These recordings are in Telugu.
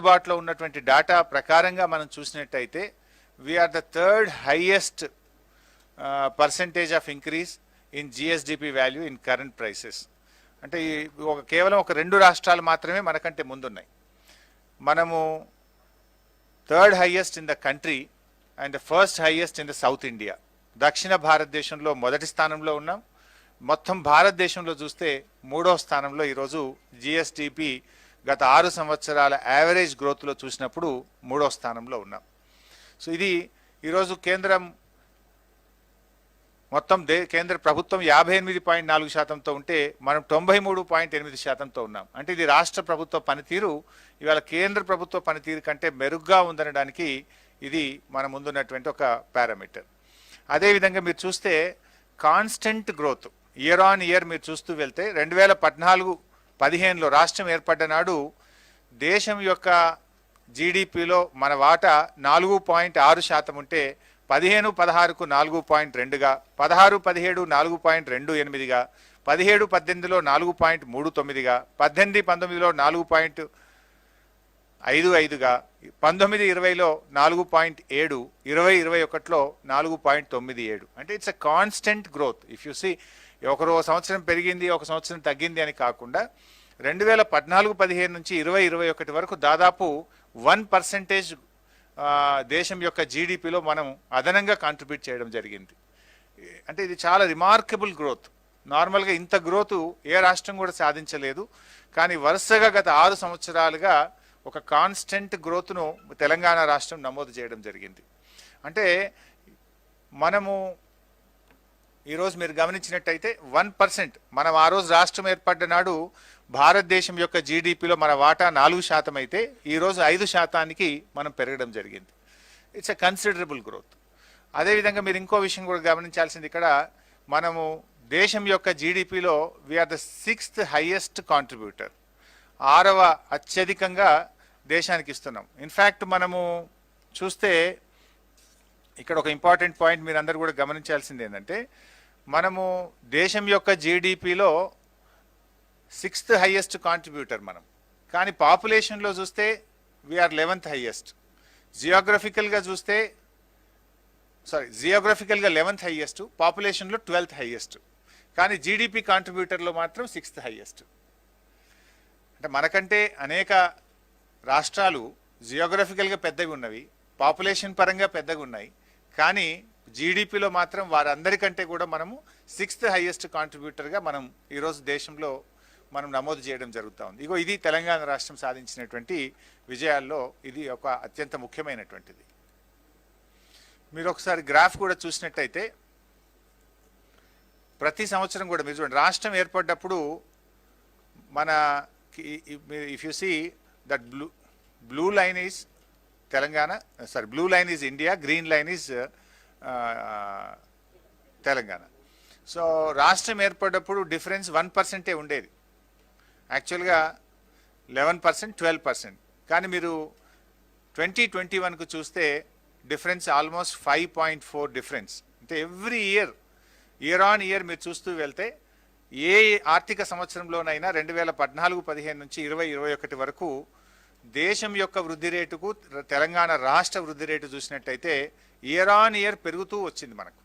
అందుబాటులో ఉన్నటువంటి డేటా ప్రకారంగా మనం చూసినట్టయితే we are the third highest percentage of increase in GSDP value in current prices. అంటే కేవలం ఒక 2 రాష్ట్రాలు మాత్రమే మనకంటే ముందున్నాయి. మనము third highest in the country and the first highest in the south India. దక్షిణ భారతదేశంలో మొదటి స్థానంలో ఉన్నాం. మొత్తం భారతదేశంలో చూస్తే 3వ స్థానంలో ఈరోజు జిఎస్డిపి గత 6 సంవత్సరాల యావరేజ్ గ్రోత్లో చూసినప్పుడు 3వ స్థానంలో ఉన్నాం. సో ఇది ఈరోజు కేంద్రం మొత్తం కేంద్ర ప్రభుత్వం 58.4%తో ఉంటే మనం 93.8%తో ఉన్నాం. అంటే ఇది రాష్ట్ర ప్రభుత్వ పనితీరు ఇవాళ కేంద్ర ప్రభుత్వ పనితీరు కంటే మెరుగ్గా ఉందనడానికి ఇది మన ముందున్నటువంటి ఒక పారామీటర్. అదేవిధంగా మీరు చూస్తే constant growth year on year మీరు చూస్తూ వెళ్తే 2014-15లో రాష్ట్రం ఏర్పడ్డ నాడు దేశం యొక్క జీడిపిలో మన వాటా 4.6% ఉంటే 15-16కు 4.2గా, 16-17 4.28గా, 17-18లో 4.39గా, 18-19లో 4.55గా, 19-20లో 4.7, 20-21లో 4.97. అంటే it's a constant growth. If you see ఒక సంవత్సరం పెరిగింది, ఒక సంవత్సరం తగ్గింది అని కాకుండా 2014-15 నుంచి 20-21 వరకు దాదాపు 1% దేశం యొక్క జీడిపిలో మనం అదనంగా కాంట్రిబ్యూట్ చేయడం జరిగింది. అంటే ఇది చాలా రిమార్కబుల్ గ్రోత్. నార్మల్గా ఇంత గ్రోత్ ఏ రాష్ట్రం కూడా సాధించలేదు. కానీ వరుసగా గత 6 సంవత్సరాలుగా ఒక కాన్స్టెంట్ గ్రోత్ను తెలంగాణ రాష్ట్రం నమోదు చేయడం జరిగింది. అంటే మనము ఈరోజు మీరు గమనించినట్టయితే 1%, మనం ఆ రోజు రాష్ట్రం ఏర్పడ్డ నాడు భారతదేశం యొక్క జీడిపిలో మన వాటా 4% అయితే ఈరోజు 5%కి మనం పెరగడం జరిగింది. It's a considerable growth. అదేవిధంగా మీరు ఇంకో విషయం కూడా గమనించాల్సింది, ఇక్కడ మనము దేశం యొక్క జీడిపిలో we are the 6th highest contributor. 6వ అత్యధికంగా దేశానికి ఇస్తున్నాం. ఇన్ఫ్యాక్ట్ మనము చూస్తే ఇక్కడ ఒక ఇంపార్టెంట్ పాయింట్ మీరు అందరూ కూడా గమనించాల్సింది ఏంటంటే, మనము దేశం యొక్క జీడిపిలో 6th హైయెస్ట్ కాంట్రిబ్యూటర్ మనం. కానీ పాపులేషన్లో చూస్తే వీఆర్ 11th హైయెస్ట్. జియోగ్రఫికల్గా 11th హైయెస్ట్, పాపులేషన్లో 12th హైయెస్ట్. కానీ జీడిపి కాంట్రిబ్యూటర్లో మాత్రం 6th హైయెస్ట్. అంటే మనకంటే అనేక రాష్ట్రాలు జియోగ్రఫికల్గా పెద్దగా ఉన్నవి, పాపులేషన్ పరంగా పెద్దగా ఉన్నాయి. కానీ జీడిపిలో మాత్రం వారందరికంటే కూడా మనము 6th హైయెస్ట్ కాంట్రిబ్యూటర్గా మనం ఈరోజు దేశంలో మనం నమోదు చేయడం జరుగుతూ ఉంది. ఇది తెలంగాణ రాష్ట్రం సాధించినటువంటి విజయాల్లో ఇది ఒక అత్యంత ముఖ్యమైనటువంటిది. మీరు ఒకసారి గ్రాఫ్ కూడా చూసినట్టయితే ప్రతి సంవత్సరం కూడా మీరు చూడండి, రాష్ట్రం ఏర్పడ్డప్పుడు మన if you see that blue line is Telangana, blue line is India, green line is Telangana. So రాష్ట్రం ఏర్పడ్డప్పుడు డిఫరెన్స్ 1% ఉండేది. యాక్చువల్గా 11%, 12%. కానీ మీరు 2021కు చూస్తే డిఫరెన్స్ ఆల్మోస్ట్ 5.4 డిఫరెన్స్. అంటే ఎవ్రీ ఇయర్ ఆన్ ఇయర్ మీరు చూస్తూ వెళ్తే ఏ ఆర్థిక సంవత్సరంలోనైనా 2014-15 నుంచి 20-21 వరకు దేశం యొక్క వృద్ధి రేటుకు తెలంగాణ రాష్ట్ర వృద్ధి రేటు చూసినట్టయితే ఇయర్ ఆన్ ఇయర్ పెరుగుతూ వచ్చింది మనకు.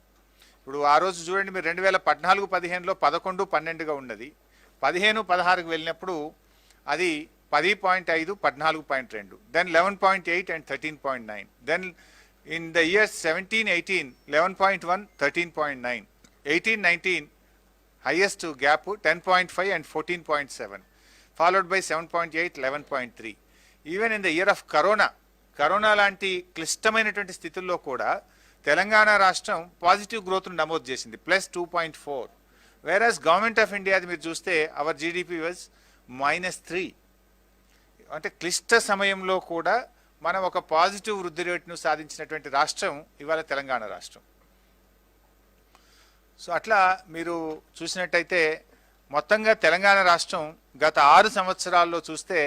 ఇప్పుడు ఆ రోజు చూడండి, మీరు 2014-15లో 11-12గా ఉన్నది. 15-16కు వెళ్ళినప్పుడు అది 10.5, 14.2, then 11.8 and 13.9. Then in the year 17-18 11.1, 13.9, 18-19 highest gap 10.5 and 14.7, followed by 7.8, 11.3. Even in the year of corona లాంటి క్లిష్టమైనటువంటి స్థితుల్లో కూడా తెలంగాణ రాష్ట్రం పాజిటివ్ గ్రోత్ను నమోదు చేసింది, +2.4. వేరాస్ గవర్నమెంట్ ఆఫ్ ఇండియాది మీరు చూస్తే అవర్ జీడిపి వాజ్ -3. అంటే క్లిష్ట సమయంలో కూడా మనం ఒక పాజిటివ్ వృద్ధి రేటును సాధించినటువంటి రాష్ట్రం ఇవాళ తెలంగాణ రాష్ట్రం. సో అట్లా మీరు చూసినట్టయితే మొత్తంగా తెలంగాణ రాష్ట్రం గత 6 సంవత్సరాల్లో చూస్తే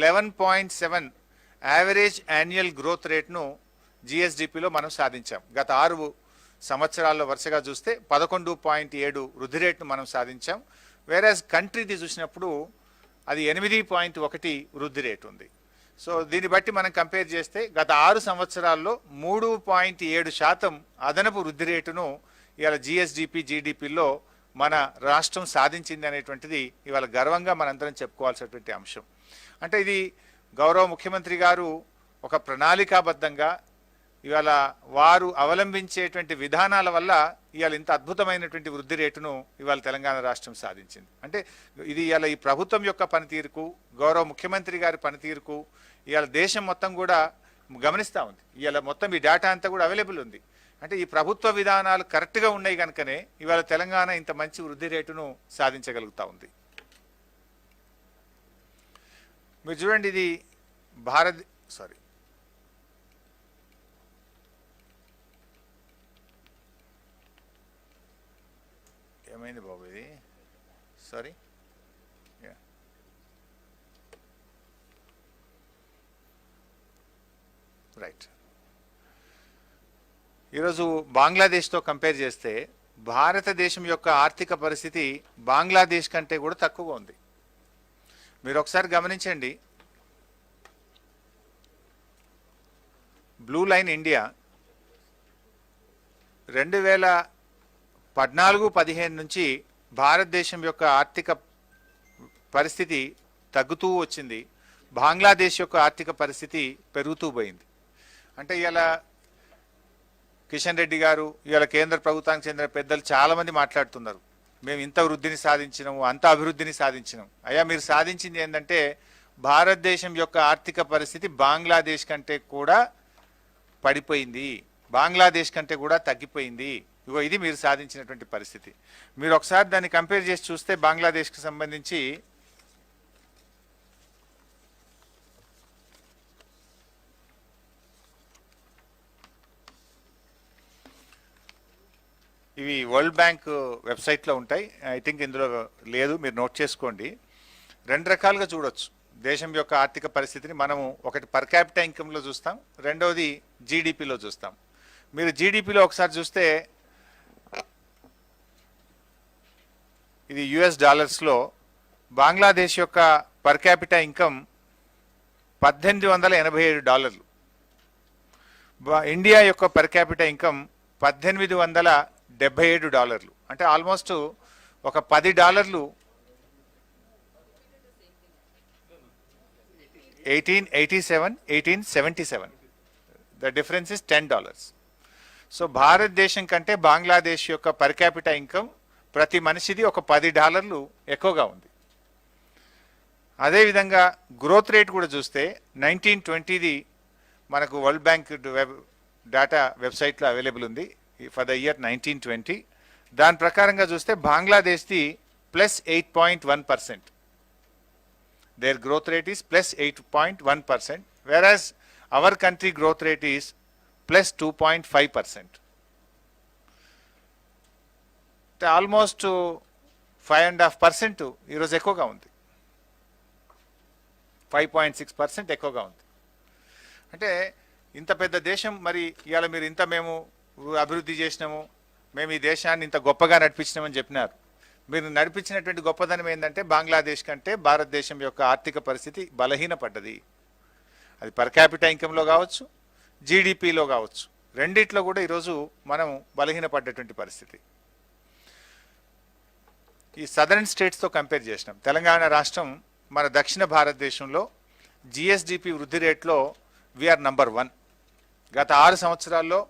11.7 యావరేజ్ యాన్యువల్ గ్రోత్ రేట్ను జిఎస్డిపిలో మనం సాధించాం. గత 6 సంవత్సరాల్లో వరుసగా చూస్తే 11.7 వృద్ధి రేట్ను మనం సాధించాం. వేరేస్ కంట్రీది చూసినప్పుడు అది 8.1 వృద్ధి రేటు ఉంది. సో దీన్ని బట్టి మనం కంపేర్ చేస్తే గత 6 సంవత్సరాల్లో 3.7% అదనపు వృద్ధి రేటును ఇవాళ జిఎస్డిపి జీడిపిలో మన రాష్ట్రం సాధించింది అనేటువంటిది ఇవాళ గర్వంగా మనందరం చెప్పుకోవాల్సినటువంటి అంశం. అంటే ఇది గౌరవ ముఖ్యమంత్రి గారు ఒక ప్రణాళికాబద్ధంగా ఇవాళ వారు అవలంబించేటువంటి విధానాల వల్ల ఇవాళ ఇంత అద్భుతమైనటువంటి వృద్ధి రేటును ఇవాళ తెలంగాణ రాష్ట్రం సాధించింది. అంటే ఇది ఇవాళ ఈ ప్రభుత్వం యొక్క పనితీరుకు, గౌరవ ముఖ్యమంత్రి గారి పనితీరుకు ఇవాళ దేశం మొత్తం కూడా గమనిస్తూ ఉంది. ఇవాళ మొత్తం ఈ డేటా అంతా కూడా అవైలబుల్ ఉంది. అంటే ఈ ప్రభుత్వ విధానాలు కరెక్ట్గా ఉన్నాయి కనుకనే ఇవాళ తెలంగాణ ఇంత మంచి వృద్ధి రేటును సాధించగలుగుతూ ఉంది. మీరు చూడండి, ఇది ఏమైంది బాబు, ఇది సారీ రైట్. ఈరోజు బంగ్లాదేశ్తో కంపేర్ చేస్తే భారతదేశం యొక్క ఆర్థిక పరిస్థితి బంగ్లాదేశ్ కంటే కూడా తక్కువగా ఉంది. మీరు ఒకసారి గమనించండి, బ్లూ లైన్ ఇండియా 2014-15 నుంచి భారతదేశం యొక్క ఆర్థిక పరిస్థితి తగ్గుతూ వచ్చింది, బంగ్లాదేశ్ యొక్క ఆర్థిక పరిస్థితి పెరుగుతూ పోయింది. అంటే ఇలా కిషన్ రెడ్డి గారు, ఇవాళ కేంద్ర ప్రభుత్వానికి చెందిన పెద్దలు చాలామంది మాట్లాడుతున్నారు, మేము ఇంత వృద్ధిని సాధించినాము, అంత అభివృద్ధిని సాధించినాం. అయ్యా, మీరు సాధించింది ఏంటంటే భారతదేశం యొక్క ఆర్థిక పరిస్థితి బంగ్లాదేశ్ కంటే కూడా పడిపోయింది, బంగ్లాదేశ్ కంటే కూడా తగ్గిపోయింది. ఇగో ఇది మీరు సాధించినటువంటి పరిస్థితి. మీరు ఒకసారి దాన్ని కంపేర్ చేసి చూస్తే బంగ్లాదేశ్కి సంబంధించి ఇవి వరల్డ్ బ్యాంక్ వెబ్సైట్లో ఉంటాయి. ఐ థింక్ ఇందులో లేదు, మీరు నోట్ చేసుకోండి. 2 రకాలుగా చూడొచ్చు దేశం యొక్క ఆర్థిక పరిస్థితిని. మనము ఒకటి పర్ క్యాపిటల్ ఇన్కంలో చూస్తాం, రెండవది జీడిపిలో చూస్తాం. మీరు జీడిపిలో ఒకసారి చూస్తే ఇది యుఎస్ డాలర్స్లో బంగ్లాదేశ్ యొక్క పర్ క్యాపిటల్ ఇన్కమ్ $1887. ఇండియా యొక్క పర్ క్యాపిటల్ ఇన్కమ్ $1877. అంటే ఆల్మోస్ట్ ఒక $10 1877 ద డిఫరెన్స్ ఇస్ $10. సో భారతదేశం కంటే బంగ్లాదేశ్ యొక్క పర్ క్యాపిటల్ ఇన్కమ్ ప్రతి మనిషిది ఒక $10 ఎక్కువగా ఉంది. అదేవిధంగా గ్రోత్ రేట్ కూడా చూస్తే 1920ది మనకు వరల్డ్ బ్యాంక్ డేటా వెబ్సైట్లో అవైలబుల్ ఉంది ఫర్ ద ఇయర్ 1920. దాని ప్రకారంగా చూస్తే బంగ్లాదేశ్ది +8.1%. Their growth rate is +8.1%, whereas our country growth rate is +2.5%. Almost 5.5% ఈరోజు ఎక్కువగా ఉంది, 5.6% ఎక్కువగా ఉంది. అంటే ఇంత పెద్ద దేశం, మరి ఇవాళ మీరు ఇంత మేము అభివృద్ధి చేసినాము, మేము ఈ దేశాన్ని ఇంత గొప్పగా నడిపించినామని చెప్పినారు. మీరు నడిపించినటువంటి గొప్పదనం ఏంటంటే బంగ్లాదేశ్ కంటే భారతదేశం యొక్క ఆర్థిక పరిస్థితి బలహీనపడ్డది. అది పర్ క్యాపిటల్ ఇన్కంలో కావచ్చు, జీడిపిలో కావచ్చు, రెండిట్లో కూడా ఈరోజు మనం బలహీనపడ్డటువంటి పరిస్థితి. ఈ సదరన్ స్టేట్స్తో కంపేర్ చేసినాం. తెలంగాణ రాష్ట్రం మన దక్షిణ భారతదేశంలో జిఎస్డిపి వృద్ధి రేట్లో వీఆర్ నంబర్ 1. గత 6 సంవత్సరాల్లో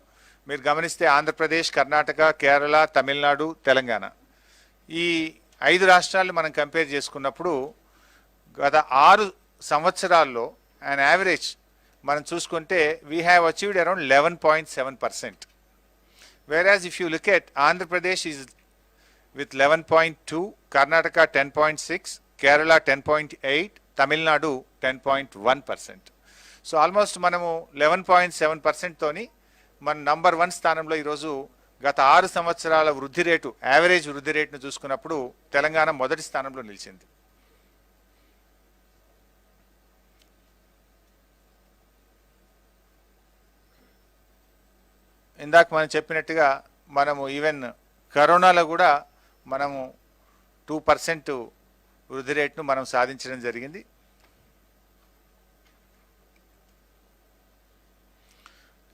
మీరు గమనిస్తే ఆంధ్రప్రదేశ్, కర్ణాటక, కేరళ, తమిళనాడు, తెలంగాణ ఈ 5 రాష్ట్రాలను మనం కంపేర్ చేసుకున్నప్పుడు గత 6 సంవత్సరాల్లో an యావరేజ్ మనం చూసుకుంటే we have achieved around 11.7%. whereas if you look at Andhra Pradesh is with 11.2, Karnataka 10.6, Kerala 10.8, Tamil Nadu 10.1%. So almost మనము 11.7% తోని మన నంబర్ 1 స్థానంలో ఈరోజు గత 6 సంవత్సరాల వృద్ధి రేటు, యావరేజ్ వృద్ధి రేటును చూసుకున్నప్పుడు తెలంగాణ మొదటి స్థానంలో నిలిచింది. ఇందాక మనం చెప్పినట్టుగా మనము ఈవెన్ కరోనాలో కూడా మనము 2% వృద్ధి రేటును మనం సాధించడం జరిగింది.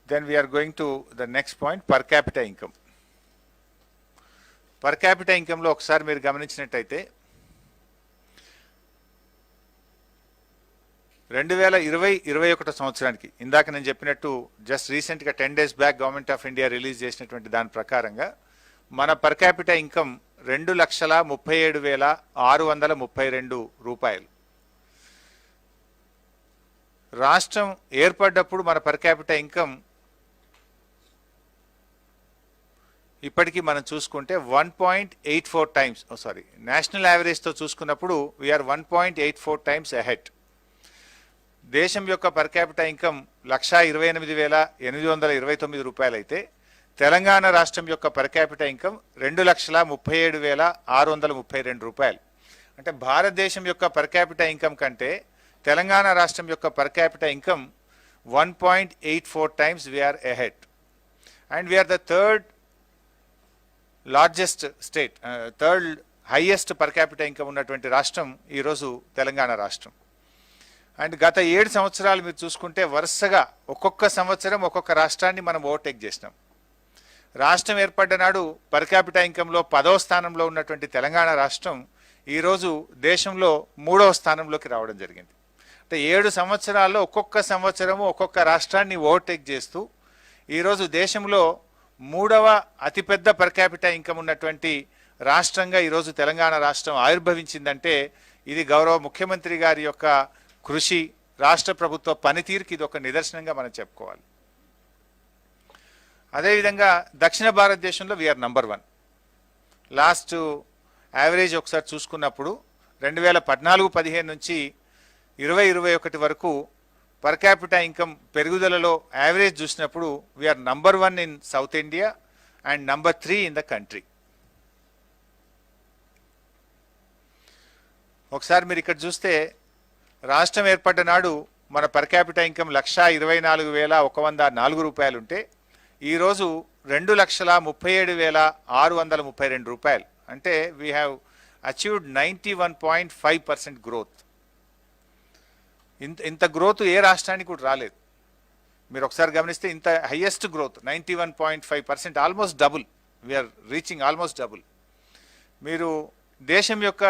Then we are going to the next point, per capita income. Per capita ఇన్కంలో ఒకసారి మీరు గమనించినట్టయితే 2020-21 సంవత్సరానికి ఇందాక నేను చెప్పినట్టు జస్ట్ రీసెంట్గా 10 days back government of India release చేసినటువంటి దాని ప్రకారంగా మన పర్ క్యాపిటా ఇన్కమ్ 2,37,632 రూపాయలు. రాష్ట్రం ఏర్పడ్డప్పుడు మన పర్ క్యాపిటా ఇన్కమ్ ఇప్పటికీ మనం చూసుకుంటే 1.84 టైమ్స్ నేషనల్ యావరేజ్తో చూసుకున్నప్పుడు వీఆర్ 1.84 టైమ్స్ అహెడ్. దేశం యొక్క పర్ క్యాపిటా ఇన్కమ్ 1,28,829 రూపాయలు అయితే తెలంగాణ రాష్ట్రం యొక్క పర్ క్యాపిటా ఇన్కమ్ 2,37,632 రూపాయలు. అంటే భారతదేశం యొక్క పర్ క్యాపిటా ఇన్కమ్ కంటే తెలంగాణ రాష్ట్రం యొక్క per capita income 1.84 times we are ahead. And we are the third largest state, third highest per capita income ఉన్నటువంటి రాష్ట్రం ఈరోజు తెలంగాణ రాష్ట్రం. అండ్ గత 7 సంవత్సరాలు మీరు చూసుకుంటే వరుసగా ఒక్కొక్క సంవత్సరం ఒక్కొక్క రాష్ట్రాన్ని మనం ఓవర్టేక్ చేసినాం. రాష్ట్రం ఏర్పడ్డ నాడు పర్ క్యాపిటా ఇన్కంలో 10వ స్థానంలో ఉన్నటువంటి తెలంగాణ రాష్ట్రం ఈరోజు దేశంలో 3వ స్థానంలోకి రావడం జరిగింది. అంటే 7 సంవత్సరాల్లో ఒక్కొక్క సంవత్సరము ఒక్కొక్క రాష్ట్రాన్ని ఓవర్టేక్ చేస్తూ ఈరోజు దేశంలో 3వ అతిపెద్ద పర్ క్యాపిటా ఇన్కమ్ ఉన్నటువంటి రాష్ట్రంగా ఈరోజు తెలంగాణ రాష్ట్రం ఆవిర్భవించిందంటే ఇది గౌరవ ముఖ్యమంత్రి గారి యొక్క కృషి, రాష్ట్ర ప్రభుత్వ పనితీరుకి ఇది ఒక నిదర్శనంగా మనం చెప్పుకోవాలి. అదేవిధంగా దక్షిణ భారతదేశంలో వీఆర్ నంబర్ 1. లాస్ట్ యావరేజ్ ఒకసారి చూసుకున్నప్పుడు 2014-15 నుంచి 2021 వరకు పర్ క్యాపిటా ఇన్కమ్ పెరుగుదలలో యావరేజ్ చూసినప్పుడు we are number 1 in south India and number 3 in the country. ఒకసారి మీరు ఇక్కడ చూస్తే రాష్ట్రం ఏర్పడ్డ నాడు మన పర్ క్యాపిటా ఇన్కమ్ 1,24,104 రూపాయలు ఉంటే ఈరోజు 2,37,632 రూపాయలు. అంటే వీ హ్యావ్ అచీవ్డ్ 91.5% గ్రోత్. ఇంత గ్రోత్ ఏ రాష్ట్రానికి కూడా రాలేదు. మీరు ఒకసారి గమనిస్తే ఇంత highest growth 91.5%, almost double. We are reaching almost double. మీరు దేశం యొక్క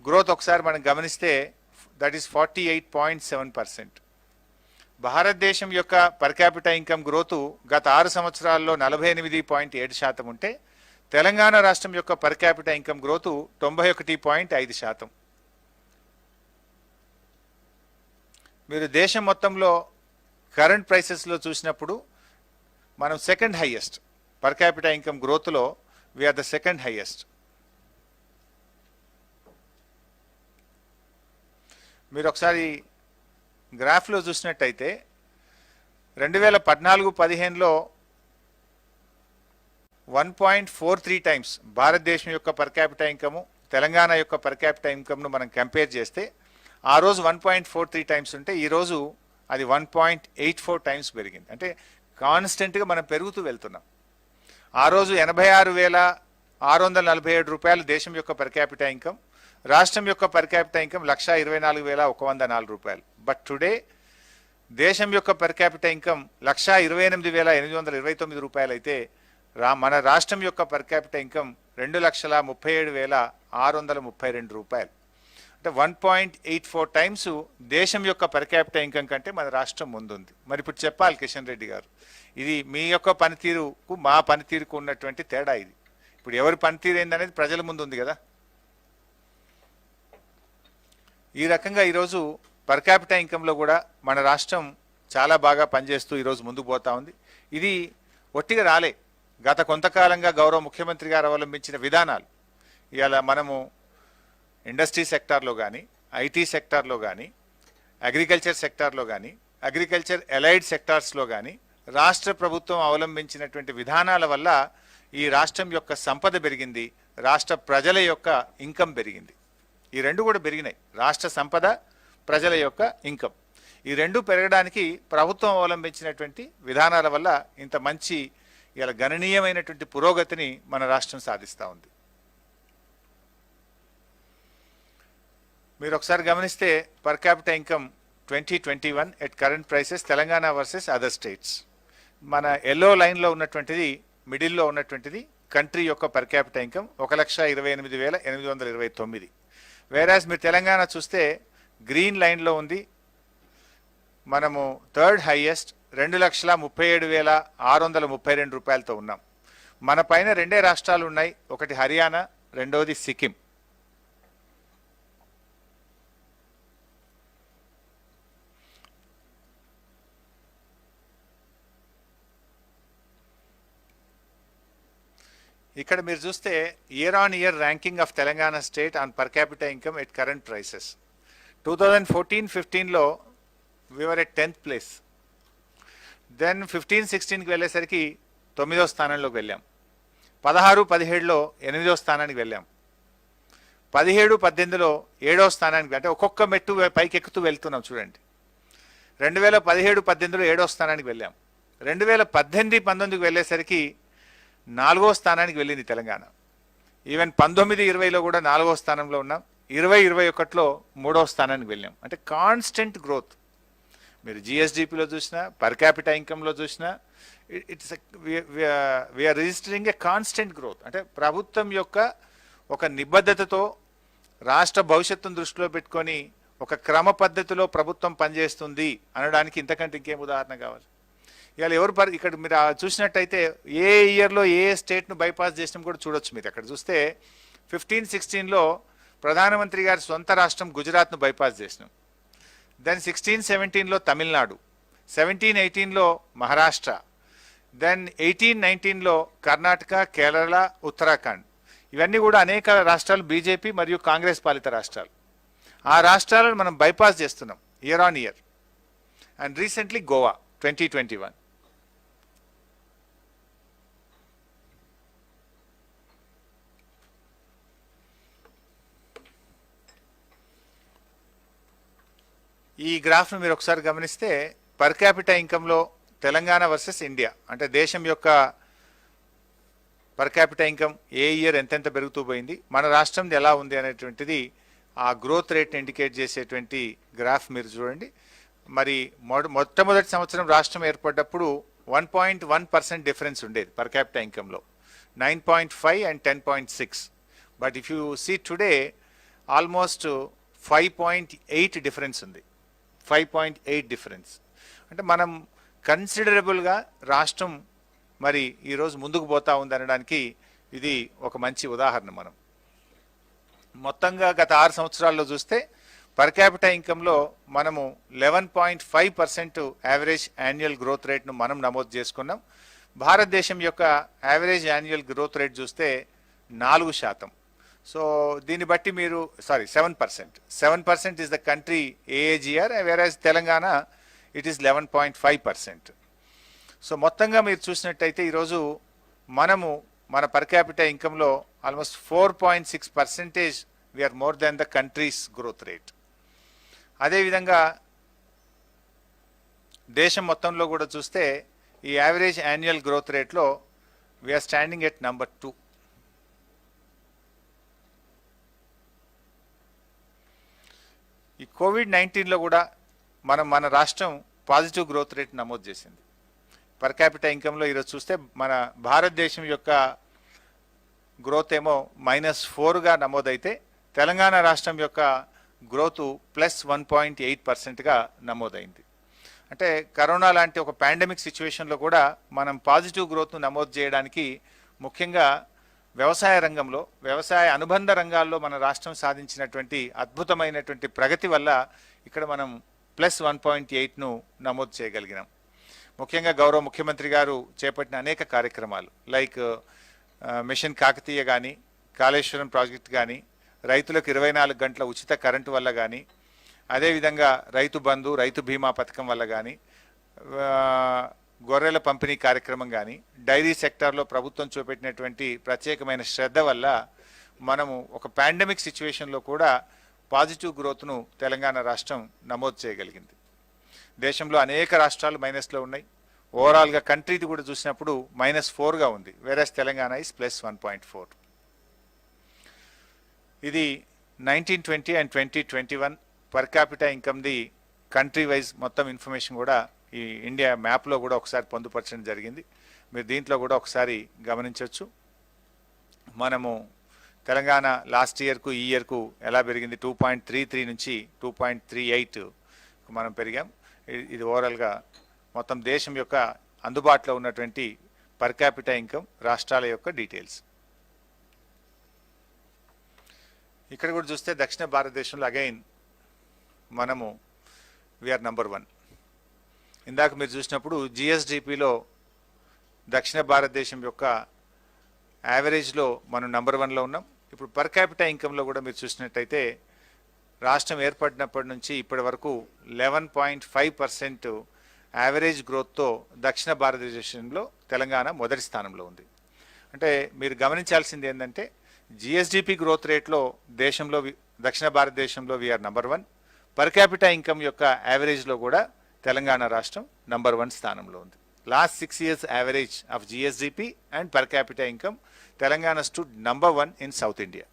గ్రోత్ ఒకసారి మనం గమనిస్తే దట్ ఈస్ 48.7%. భారతదేశం యొక్క పర్ క్యాపిటా ఇన్కమ్ గ్రోత్ గత 6 సంవత్సరాల్లో 48.7% ఉంటే తెలంగాణ రాష్ట్రం యొక్క పర్ క్యాపిటా ఇన్కమ్ గ్రోత్ 91.5%. మీరు దేశం మొత్తంలో కరెంట్ ప్రైసెస్లో చూసినప్పుడు మనం second highest per capita income గ్రోత్లో వీఆర్ ద సెకండ్ హైయెస్ట్. మీరు ఒకసారి గ్రాఫ్లో చూసినట్టయితే 2014-15లో 1.43 టైమ్స్ భారతదేశం యొక్క పర్ క్యాపిటా ఇన్కమ్ తెలంగాణ యొక్క పర్ క్యాపిటా ఇన్కమ్ను మనం కంపేర్ చేస్తే ఆ రోజు 1.43 టైమ్స్ ఉంటే ఈరోజు అది 1.84 టైమ్స్ పెరిగింది. అంటే కాన్స్టెంట్గా మనం పెరుగుతూ వెళ్తున్నాం. ఆ రోజు 86,647 రూపాయలు దేశం యొక్క పర్ క్యాపిటా ఇన్కమ్, రాష్ట్రం యొక్క పర్ క్యాపిటా ఇన్కమ్ 1,24,104 రూపాయలు. బట్ టుడే దేశం యొక్క పర్ క్యాపిటా ఇన్కమ్ 128,829 రూపాయలు అయితే మన రాష్ట్రం యొక్క పర్ క్యాపిటా ఇన్కమ్ 2,37,632 రూపాయలు. అంటే 1.84 టైమ్స్ దేశం యొక్క పర్ క్యాపిటా ఇన్కమ్ కంటే మన రాష్ట్రం ముందుంది. మరి ఇప్పుడు చెప్పాలి కిషన్ రెడ్డి గారు, ఇది మీ యొక్క పనితీరుకు మా పనితీరుకు ఉన్నటువంటి తేడా. ఇది ఇప్పుడు ఎవరి పనితీరు ఏందనేది ప్రజల ముందు ఉంది కదా. ఈ రకంగా ఈరోజు పర్ క్యాపిటా ఇన్కంలో కూడా మన రాష్ట్రం చాలా బాగా పనిచేస్తూ ఈరోజు ముందుకు పోతా ఉంది. ఇది ఒట్టిగా రాలే. గత కొంతకాలంగా గౌరవ ముఖ్యమంత్రి గారు అవలంబించిన విధానాలు ఇవాళ మనము ఇండస్ట్రీ సెక్టార్లో కానీ, ఐటీ సెక్టార్లో కానీ, అగ్రికల్చర్ సెక్టార్లో కానీ, అగ్రికల్చర్ ఎలైడ్ సెక్టార్స్లో కానీ రాష్ట్ర ప్రభుత్వం అవలంబించినటువంటి విధానాల వల్ల ఈ రాష్ట్రం యొక్క సంపద పెరిగింది, రాష్ట్ర ప్రజల యొక్క ఇన్కమ్ పెరిగింది. ఈ రెండు కూడా పెరిగినాయి. రాష్ట్ర సంపద, ప్రజల యొక్క ఇన్కమ్, ఈ రెండు పెరగడానికి ప్రభుత్వం అవలంబించినటువంటి విధానాల వల్ల ఇంత మంచి ఇలా గణనీయమైనటువంటి పురోగతిని మన రాష్ట్రం సాధిస్తూ ఉంది. మీరు ఒకసారి గమనిస్తే per capita income 2021 at current prices Telangana versus other states. మన ఎల్లో లైన్లో ఉన్నటువంటిది, మిడిల్లో ఉన్నటువంటిది కంట్రీ యొక్క పర్ క్యాపిటల్ ఇన్కమ్ 1,28,829. వేరాజ్ మీరు తెలంగాణ చూస్తే గ్రీన్ లైన్లో ఉంది, మనము థర్డ్ హైయెస్ట్ 2,37,632 రూపాయలతో ఉన్నాం. మన పైన రెండే రాష్ట్రాలు ఉన్నాయి, ఒకటి హర్యానా, రెండవది సిక్కిం. ఇక్కడ మీరు చూస్తే year on year ranking of Telangana state on per capital income at current prices. 2014-15లో we're at 10th place. Then 15-16కి వెళ్ళేసరికి 9వ స్థానంలోకి వెళ్ళాం. 16-17లో 8వ స్థానానికి వెళ్ళాం. 17-18లో 7వ స్థానానికి, అంటే ఒక్కొక్క మెట్టు పైకి ఎక్కుతూ వెళ్తున్నాం చూడండి. 2017-18లో 7వ స్థానానికి వెళ్ళాం. 2018-19కి వెళ్ళేసరికి 4వ స్థానానికి వెళ్ళింది తెలంగాణ. ఈవెన్ 19-20లో కూడా 4వ స్థానంలో ఉన్నాం. 20-21లో 3వ స్థానానికి వెళ్ళాం. అంటే కాన్స్టెంట్ గ్రోత్. మీరు జిఎస్డిపిలో చూసినా, పర్ క్యాపిటల్ ఇన్కంలో చూసినా, it's we are registering a constant growth. అంటే ప్రభుత్వం యొక్క ఒక నిబద్ధతతో, రాష్ట్ర భవిష్యత్తును దృష్టిలో పెట్టుకొని ఒక క్రమ పద్ధతిలో ప్రభుత్వం పనిచేస్తుంది అనడానికి ఇంతకంటే ఇంకేం ఉదాహరణ కావాలి? ఇవాళ ఎవరు ఇక్కడ మీరు చూసినట్టయితే ఏ ఇయర్లో ఏ స్టేట్ను బైపాస్ చేసినాం కూడా చూడొచ్చు. మీరు అక్కడ చూస్తే 15-16లో ప్రధానమంత్రి గారి సొంత రాష్ట్రం గుజరాత్ను బైపాస్ చేసినాం. దెన్ 16-17లో తమిళనాడు, 17-18లో మహారాష్ట్ర, దెన్ 18-19లో కర్ణాటక, కేరళ, ఉత్తరాఖండ్. ఇవన్నీ కూడా అనేక రాష్ట్రాలు బీజేపీ మరియు కాంగ్రెస్ పాలిత రాష్ట్రాలు. ఆ రాష్ట్రాలను మనం బైపాస్ చేస్తున్నాం year on year. And recently Goa 2021. ఈ గ్రాఫ్ను మీరు ఒకసారి గమనిస్తే పర్ క్యాపిటల్ ఇన్కంలో తెలంగాణ వర్సెస్ ఇండియా, అంటే దేశం యొక్క పర్ క్యాపిటల్ ఇన్కమ్ ఏ ఇయర్ ఎంతెంత పెరుగుతూ పోయింది, మన రాష్ట్రంది ఎలా ఉంది అనేటువంటిది ఆ గ్రోత్ రేట్ని ఇండికేట్ చేసేటువంటి గ్రాఫ్ మీరు చూడండి. మరి మొట్టమొదటి సంవత్సరం రాష్ట్రం ఏర్పడ్డప్పుడు 1.1% డిఫరెన్స్ ఉండేది పర్ క్యాపిటల్ ఇన్కంలో, 9.5 and 10.6. But if you see today almost 5.8 difference ఉంది. 5.8 డిఫరెన్స్ అంటే మనం కన్సిడరబుల్గా రాష్ట్రం మరి ఈరోజు ముందుకు పోతా ఉంది అనడానికి ఇది ఒక మంచి ఉదాహరణ. మనం మొత్తంగా గత 6 సంవత్సరాల్లో చూస్తే పర్ క్యాపిటల్ ఇన్కంలో మనము 11.5% యావరేజ్ యాన్యువల్ గ్రోత్ రేట్ను మనం నమోదు చేసుకున్నాం. భారతదేశం యొక్క యావరేజ్ యాన్యువల్ గ్రోత్ రేట్ చూస్తే 4%. సో దీన్ని బట్టి మీరు 7% is the country AAGR, whereas Telangana it is 11.5%. So మొత్తంగా మీరు చూసినట్టయితే ఈరోజు మనము మన పర్ క్యాపిటల్ ఇన్కంలో almost 4.6% we're more than the countries growth rate. అదేవిధంగా దేశం మొత్తంలో కూడా చూస్తే ఈ యావరేజ్ యాన్యువల్ గ్రోత్ రేట్లో వీఆర్ స్టాండింగ్ ఎట్ నెంబర్ 2. ఈ కోవిడ్-19లో కూడా మన రాష్ట్రం పాజిటివ్ గ్రోత్ రేట్ నమోదు చేసింది. పర్ క్యాపిటల్ ఇన్కంలో ఈరోజు చూస్తే మన భారతదేశం యొక్క గ్రోత్ ఏమో -4గా నమోదైతే తెలంగాణ రాష్ట్రం యొక్క గ్రోత్ +1.8%గా నమోదైంది. అంటే కరోనా లాంటి ఒక పాండమిక్ సిచ్యువేషన్లో కూడా మనం పాజిటివ్ గ్రోత్ను నమోదు చేయడానికి ముఖ్యంగా వ్యవసాయ రంగంలో, వ్యవసాయ అనుబంధ రంగాల్లో మన రాష్ట్రం సాధించినటువంటి అద్భుతమైనటువంటి ప్రగతి వల్ల ఇక్కడ మనం +1.8ను నమోదు చేయగలిగినాం. ముఖ్యంగా గౌరవ ముఖ్యమంత్రి గారు చేపట్టిన అనేక కార్యక్రమాలు లైక్ మిషన్ కాకతీయ కానీ, కాళేశ్వరం ప్రాజెక్ట్ కానీ, రైతులకు 24 గంటల ఉచిత కరెంటు వల్ల కానీ, అదేవిధంగా రైతు బంధు, రైతు బీమా పథకం వల్ల కానీ, గొర్రెల పంపిణీ కార్యక్రమం కానీ, డైరీ సెక్టార్లో ప్రభుత్వం చూపెట్టినటువంటి ప్రత్యేకమైన శ్రద్ధ వల్ల మనము ఒక పాండమిక్ సిచ్యువేషన్లో కూడా పాజిటివ్ గ్రోత్ను తెలంగాణ రాష్ట్రం నమోదు చేయగలిగింది. దేశంలో అనేక రాష్ట్రాలు మైనస్లో ఉన్నాయి. ఓవరాల్గా కంట్రీది కూడా చూసినప్పుడు -4గా ఉంది, వేరేస్ తెలంగాణ ఇస్ +1.4. ఇది 1920 and 2021 పర్ క్యాపిటల్ ఇన్కమ్ది కంట్రీ వైజ్ మొత్తం ఇన్ఫర్మేషన్ కూడా ఈ ఇండియా మ్యాప్లో కూడా ఒకసారి పొందుపరచడం జరిగింది. మీరు దీంట్లో కూడా ఒకసారి గమనించవచ్చు. మనము తెలంగాణ లాస్ట్ ఇయర్కు ఈ ఇయర్కు ఎలా పెరిగింది, 2.33 నుంచి 2.38 మనం పెరిగాం. ఇది ఓవరాల్గా మొత్తం దేశం యొక్క అందుబాటులో ఉన్నటువంటి పర్ క్యాపిటల్ ఇన్కమ్ రాష్ట్రాల యొక్క డీటెయిల్స్. ఇక్కడ కూడా చూస్తే దక్షిణ భారతదేశంలో అగైన్ మనము వీఆర్ నంబర్ 1. ఇందాక మీరు చూసినప్పుడు జిఎస్డిపిలో దక్షిణ భారతదేశం యొక్క యావరేజ్లో మనం నంబర్ 1లో ఉన్నాం. ఇప్పుడు పర్ క్యాపిటల్ ఇన్కంలో కూడా మీరు చూసినట్టయితే రాష్ట్రం ఏర్పడినప్పటి నుంచి ఇప్పటి వరకు 11.5% యావరేజ్ గ్రోత్తో దక్షిణ భారతదేశంలో తెలంగాణ మొదటి స్థానంలో ఉంది. అంటే మీరు గమనించాల్సింది ఏంటంటే జిఎస్డిపి గ్రోత్ రేట్లో దేశంలో దక్షిణ భారతదేశంలో we are number 1. Per capital income యొక్క యావరేజ్లో కూడా తెలంగాణ రాష్ట్రం నంబర్ 1 స్థానంలో ఉంది. Last 6 years average of GSDP and per capita income, Telangana stood number 1 in South India.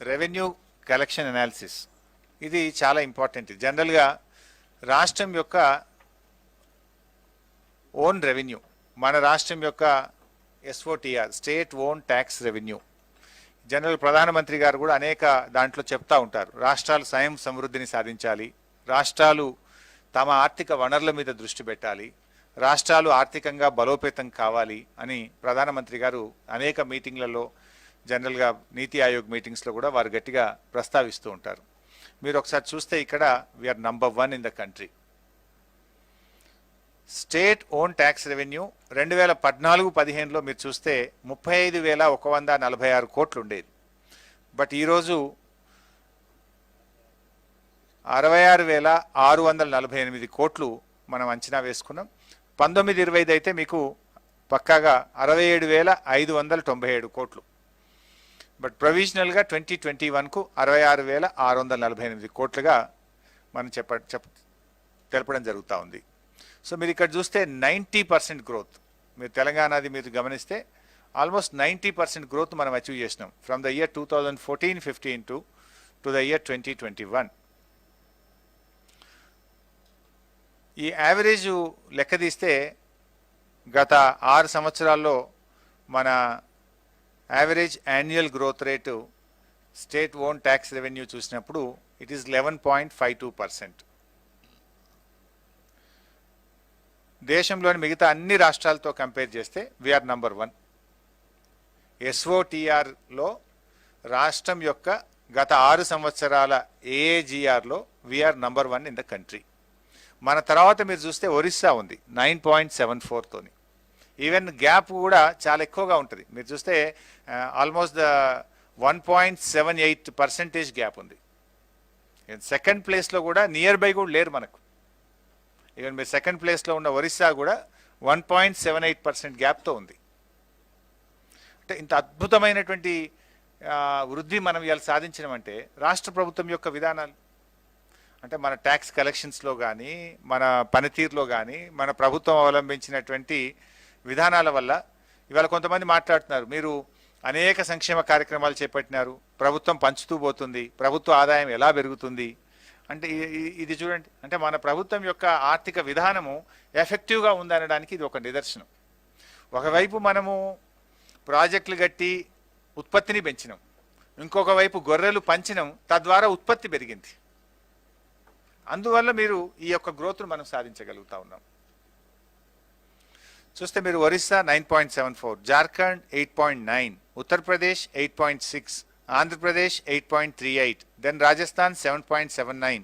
Revenue collection analysis ఇది చాలా ఇంపార్టెంట్. జనరల్గా రాష్ట్రం యొక్క ఓన్ రెవెన్యూ, మన రాష్ట్రం యొక్క SOTR state own tax revenue, general ప్రధానమంత్రి గారు కూడా అనేక దాంట్లో చెప్తా ఉంటారు. రాష్ట్రాలు స్వయం సమృద్ధిని సాధించాలి, రాష్ట్రాలు తమ ఆర్థిక వనరుల మీద దృష్టి పెట్టాలి, రాష్ట్రాలు ఆర్థికంగా బలోపేతం కావాలి అని ప్రధానమంత్రి గారు అనేక మీటింగ్లలో, జనరల్గా నీతి ఆయోగ్ మీటింగ్స్లో కూడా వారు గట్టిగా ప్రస్తావిస్తూ ఉంటారు. మీరు ఒకసారి చూస్తే ఇక్కడ we're number 1 in the country. State own tax revenue 2014-15లో మీరు చూస్తే 35,146 కోట్లు ఉండేది. బట్ ఈరోజు 66,648 కోట్లు మనం అంచనా వేసుకున్నాం. 19-20 అయితే మీకు పక్కాగా 67,597 కోట్లు. బట్ ప్రొవిజనల్గా 2021కు 66,648 కోట్లుగా మనం తెలపడం జరుగుతూ ఉంది. సో మీరు ఇక్కడ చూస్తే 90% గ్రోత్, మీరు తెలంగాణది మీరు గమనిస్తే ఆల్మోస్ట్ 90% గ్రోత్ మనం అచీవ్ చేసినాం from the year 2014-15 to the year 2021. ఈ యావరేజ్ లెక్క తీస్తే గత 6 సంవత్సరాల్లో మన average annual growth rate state own tax revenue చూసినప్పుడు ఇట్ ఈస్ 11.52%. దేశంలోని మిగతా అన్ని రాష్ట్రాలతో కంపేర్ చేస్తే వీఆర్ నంబర్ 1. ఎస్ఓటిఆర్లో రాష్ట్రం యొక్క గత 6 సంవత్సరాల ఏఏజిఆర్లో we're number 1 in the country. మన తర్వాత మీరు చూస్తే ఒరిస్సా ఉంది 9.74తోని. ఈవెన్ గ్యాప్ కూడా చాలా ఎక్కువగా ఉంటుంది. మీరు చూస్తే ఆల్మోస్ట్ 1.78% గ్యాప్ ఉంది. సెకండ్ ప్లేస్లో కూడా నియర్ బై కూడా లేరు మనకు. ఈవెన్ మీరు సెకండ్ ప్లేస్లో ఉన్న ఒరిస్సా కూడా 1.78% గ్యాప్తో ఉంది. అంటే ఇంత అద్భుతమైనటువంటి వృద్ధి మనం ఇవాళ సాధించడమంటే రాష్ట్ర ప్రభుత్వం యొక్క విధానాలు, అంటే మన ట్యాక్స్ కలెక్షన్స్లో కానీ, మన పనితీరులో కానీ, మన ప్రభుత్వం అవలంబించినటువంటి విధానాల వల్ల. ఇవాళ కొంతమంది మాట్లాడుతున్నారు, మీరు అనేక సంక్షేమ కార్యక్రమాలు చేపట్టినారు, ప్రభుత్వం పంచుతూ పోతుంది, ప్రభుత్వ ఆదాయం ఎలా పెరుగుతుంది అంటే ఇది చూడండి. అంటే మన ప్రభుత్వం యొక్క ఆర్థిక విధానము ఎఫెక్టివ్గా ఉందనడానికి ఇది ఒక నిదర్శనం. ఒకవైపు మనము ప్రాజెక్టులు కట్టి ఉత్పత్తిని పెంచినాం, ఇంకొక వైపు గొర్రెలు పంచినాం, తద్వారా ఉత్పత్తి పెరిగింది. అందువల్ల మీరు ఈ యొక్క గ్రోత్ను మనం సాధించగలుగుతా ఉన్నాం. చూస్తే మీరు ఒరిస్సా 9.74, జార్ఖండ్ 8.9, ఉత్తరప్రదేశ్ 8.6, ఆంధ్రప్రదేశ్ 8.38, దెన్ రాజస్థాన్ 7.79.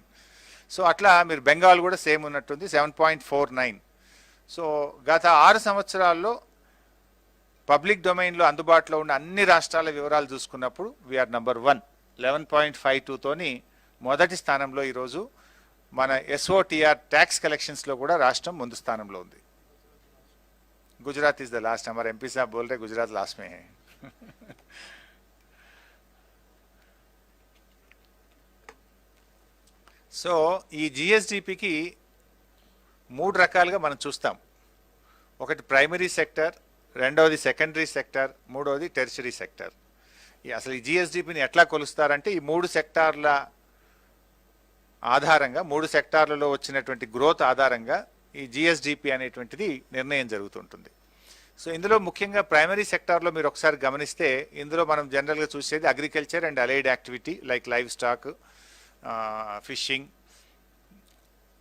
సో అట్లా మీరు బెంగాల్ కూడా సేమ్ ఉన్నట్టుంది 7.49. సో గత 6 సంవత్సరాల్లో పబ్లిక్ డొమైన్లో అందుబాటులో ఉన్న అన్ని రాష్ట్రాల వివరాలు చూసుకున్నప్పుడు వీఆర్ నంబర్ 1 11.52తోని మొదటి స్థానంలో ఈరోజు మన ఎస్ఓటిఆర్ ట్యాక్స్ కలెక్షన్స్లో కూడా రాష్ట్రం ముందు స్థానంలో ఉంది. Gujarat is the last. हमारे एमपी साहब बोल रहे गुजरात लास्ट में है. సో ఈ జిఎస్డిపికి 3 రకాలుగా మనం చూస్తాం. ఒకటి ప్రైమరీ సెక్టర్, రెండవది సెకండరీ సెక్టర్, మూడవది టెర్షరీ సెక్టర్. అసలు ఈ జిఎస్డిపిని ఎట్లా కొలుస్తారంటే ఈ మూడు సెక్టార్ల ఆధారంగా, మూడు సెక్టార్లలో వచ్చినటువంటి గ్రోత్ ఆధారంగా ఈ జిఎస్డిపి అనేటువంటిది నిర్ణయం జరుగుతుంటుంది. సో ఇందులో ముఖ్యంగా ప్రైమరీ సెక్టార్లో మీరు ఒకసారి గమనిస్తే ఇందులో మనం జనరల్గా చూసేది agriculture and allied activity like live stock, fishing,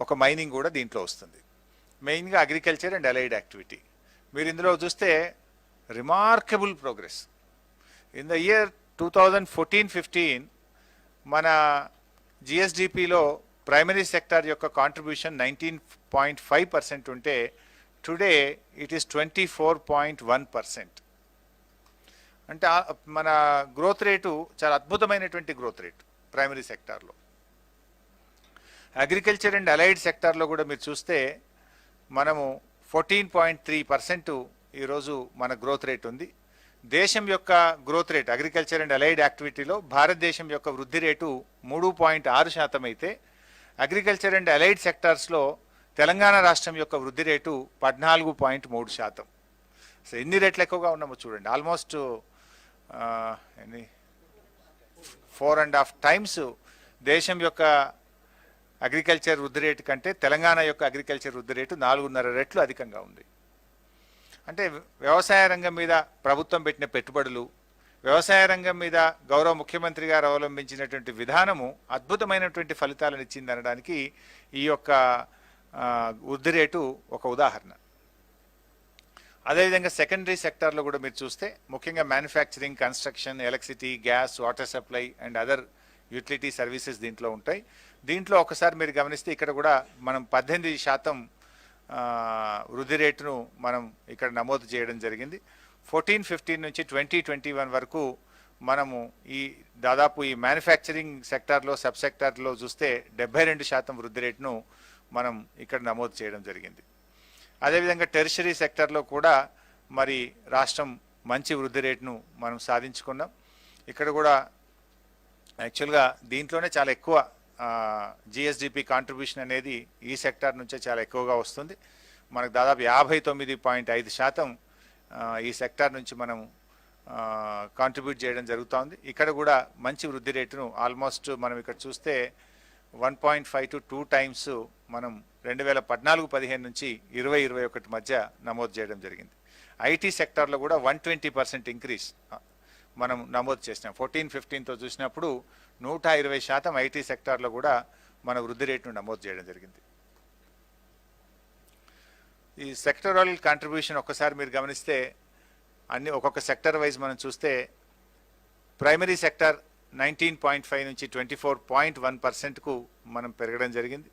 ఒక మైనింగ్ కూడా దీంట్లో వస్తుంది. మెయిన్గా అగ్రికల్చర్ అండ్ అలైడ్ యాక్టివిటీ. మీరు ఇందులో చూస్తే remarkable progress in the year 2014-15 మన జిఎస్డిపిలో ప్రైమరీ సెక్టార్ యొక్క కాంట్రిబ్యూషన్ 19.5% ఉంటే టుడే ఇట్ ఈస్ 24.1%. అంటే మన గ్రోత్ రేటు చాలా అద్భుతమైనటువంటి గ్రోత్ రేటు ప్రైమరీ సెక్టార్లో. అగ్రికల్చర్ అండ్ అలైడ్ సెక్టార్లో కూడా మీరు చూస్తే మనము 14.3% ఈరోజు మన గ్రోత్ రేట్ ఉంది. దేశం యొక్క growth rate agriculture and allied యాక్టివిటీలో భారతదేశం యొక్క వృద్ధి రేటు 3.6% అయితే అగ్రికల్చర్ అండ్ అలైడ్ సెక్టార్స్లో తెలంగాణ రాష్ట్రం యొక్క వృద్ధి రేటు 14.3%. సో ఎన్ని రేట్లు ఎక్కువగా ఉన్నామో చూడండి. ఆల్మోస్ట్ 4.5 టైమ్స్ దేశం యొక్క అగ్రికల్చర్ వృద్ధి రేటు కంటే తెలంగాణ యొక్క అగ్రికల్చర్ వృద్ధి రేటు 4.5 రెట్లు అధికంగా ఉంది. అంటే వ్యవసాయ రంగం మీద ప్రభుత్వం పెట్టిన పెట్టుబడులు, వ్యవసాయ రంగం మీద గౌరవ ముఖ్యమంత్రి గారు అవలంబించినటువంటి విధానము అద్భుతమైనటువంటి ఫలితాలను ఇచ్చింది అనడానికి ఈ యొక్క వృద్ధి రేటు ఒక ఉదాహరణ. అదేవిధంగా సెకండరీ సెక్టార్లో కూడా మీరు చూస్తే ముఖ్యంగా manufacturing, construction, electricity, gas, water supply and other utility services దీంట్లో ఉంటాయి. దీంట్లో ఒకసారి మీరు గమనిస్తే ఇక్కడ కూడా మనం 18% వృద్ధి రేటును మనం ఇక్కడ నమోదు చేయడం జరిగింది. 14-15 నుంచి 2021 వరకు మనము ఈ దాదాపు ఈ మ్యానుఫ్యాక్చరింగ్ సెక్టార్లో, సబ్ సెక్టార్లో చూస్తే 72% వృద్ధి రేటును మనం ఇక్కడ నమోదు చేయడం జరిగింది. అదేవిధంగా టెరిషరీ సెక్టార్లో కూడా మరి రాష్ట్రం మంచి వృద్ధి రేటును మనం సాధించుకున్నాం. ఇక్కడ కూడా యాక్చువల్గా దీంట్లోనే చాలా ఎక్కువ జిఎస్డిపి కాంట్రిబ్యూషన్ అనేది ఈ సెక్టార్ నుంచే చాలా ఎక్కువగా వస్తుంది. మనకు దాదాపు 59.5% ఈ సెక్టార్ నుంచి మనం కాంట్రిబ్యూట్ చేయడం జరుగుతూ. ఇక్కడ కూడా మంచి వృద్ధి రేటును ఆల్మోస్ట్ మనం ఇక్కడ చూస్తే 1.5 to 2 టైమ్స్ మనం 2014-15 నుంచి 2021 మధ్య నమోదు చేయడం జరిగింది. ఐటీ సెక్టార్లో కూడా 120% ఇంక్రీజ్ మనం నమోదు చేసినాం. 14-15తో చూసినప్పుడు 120% ఐటీ సెక్టార్లో కూడా మన వృద్ధి రేటును నమోదు చేయడం జరిగింది. ఈ సెక్టరల్ కాంట్రిబ్యూషన్ ఒక్కసారి మీరు గమనిస్తే అన్ని ఒక్కొక్క సెక్టర్ వైజ్ మనం చూస్తే ప్రైమరీ సెక్టర్ 19.5 నుంచి 24.1%కు మనం పెరగడం జరిగింది.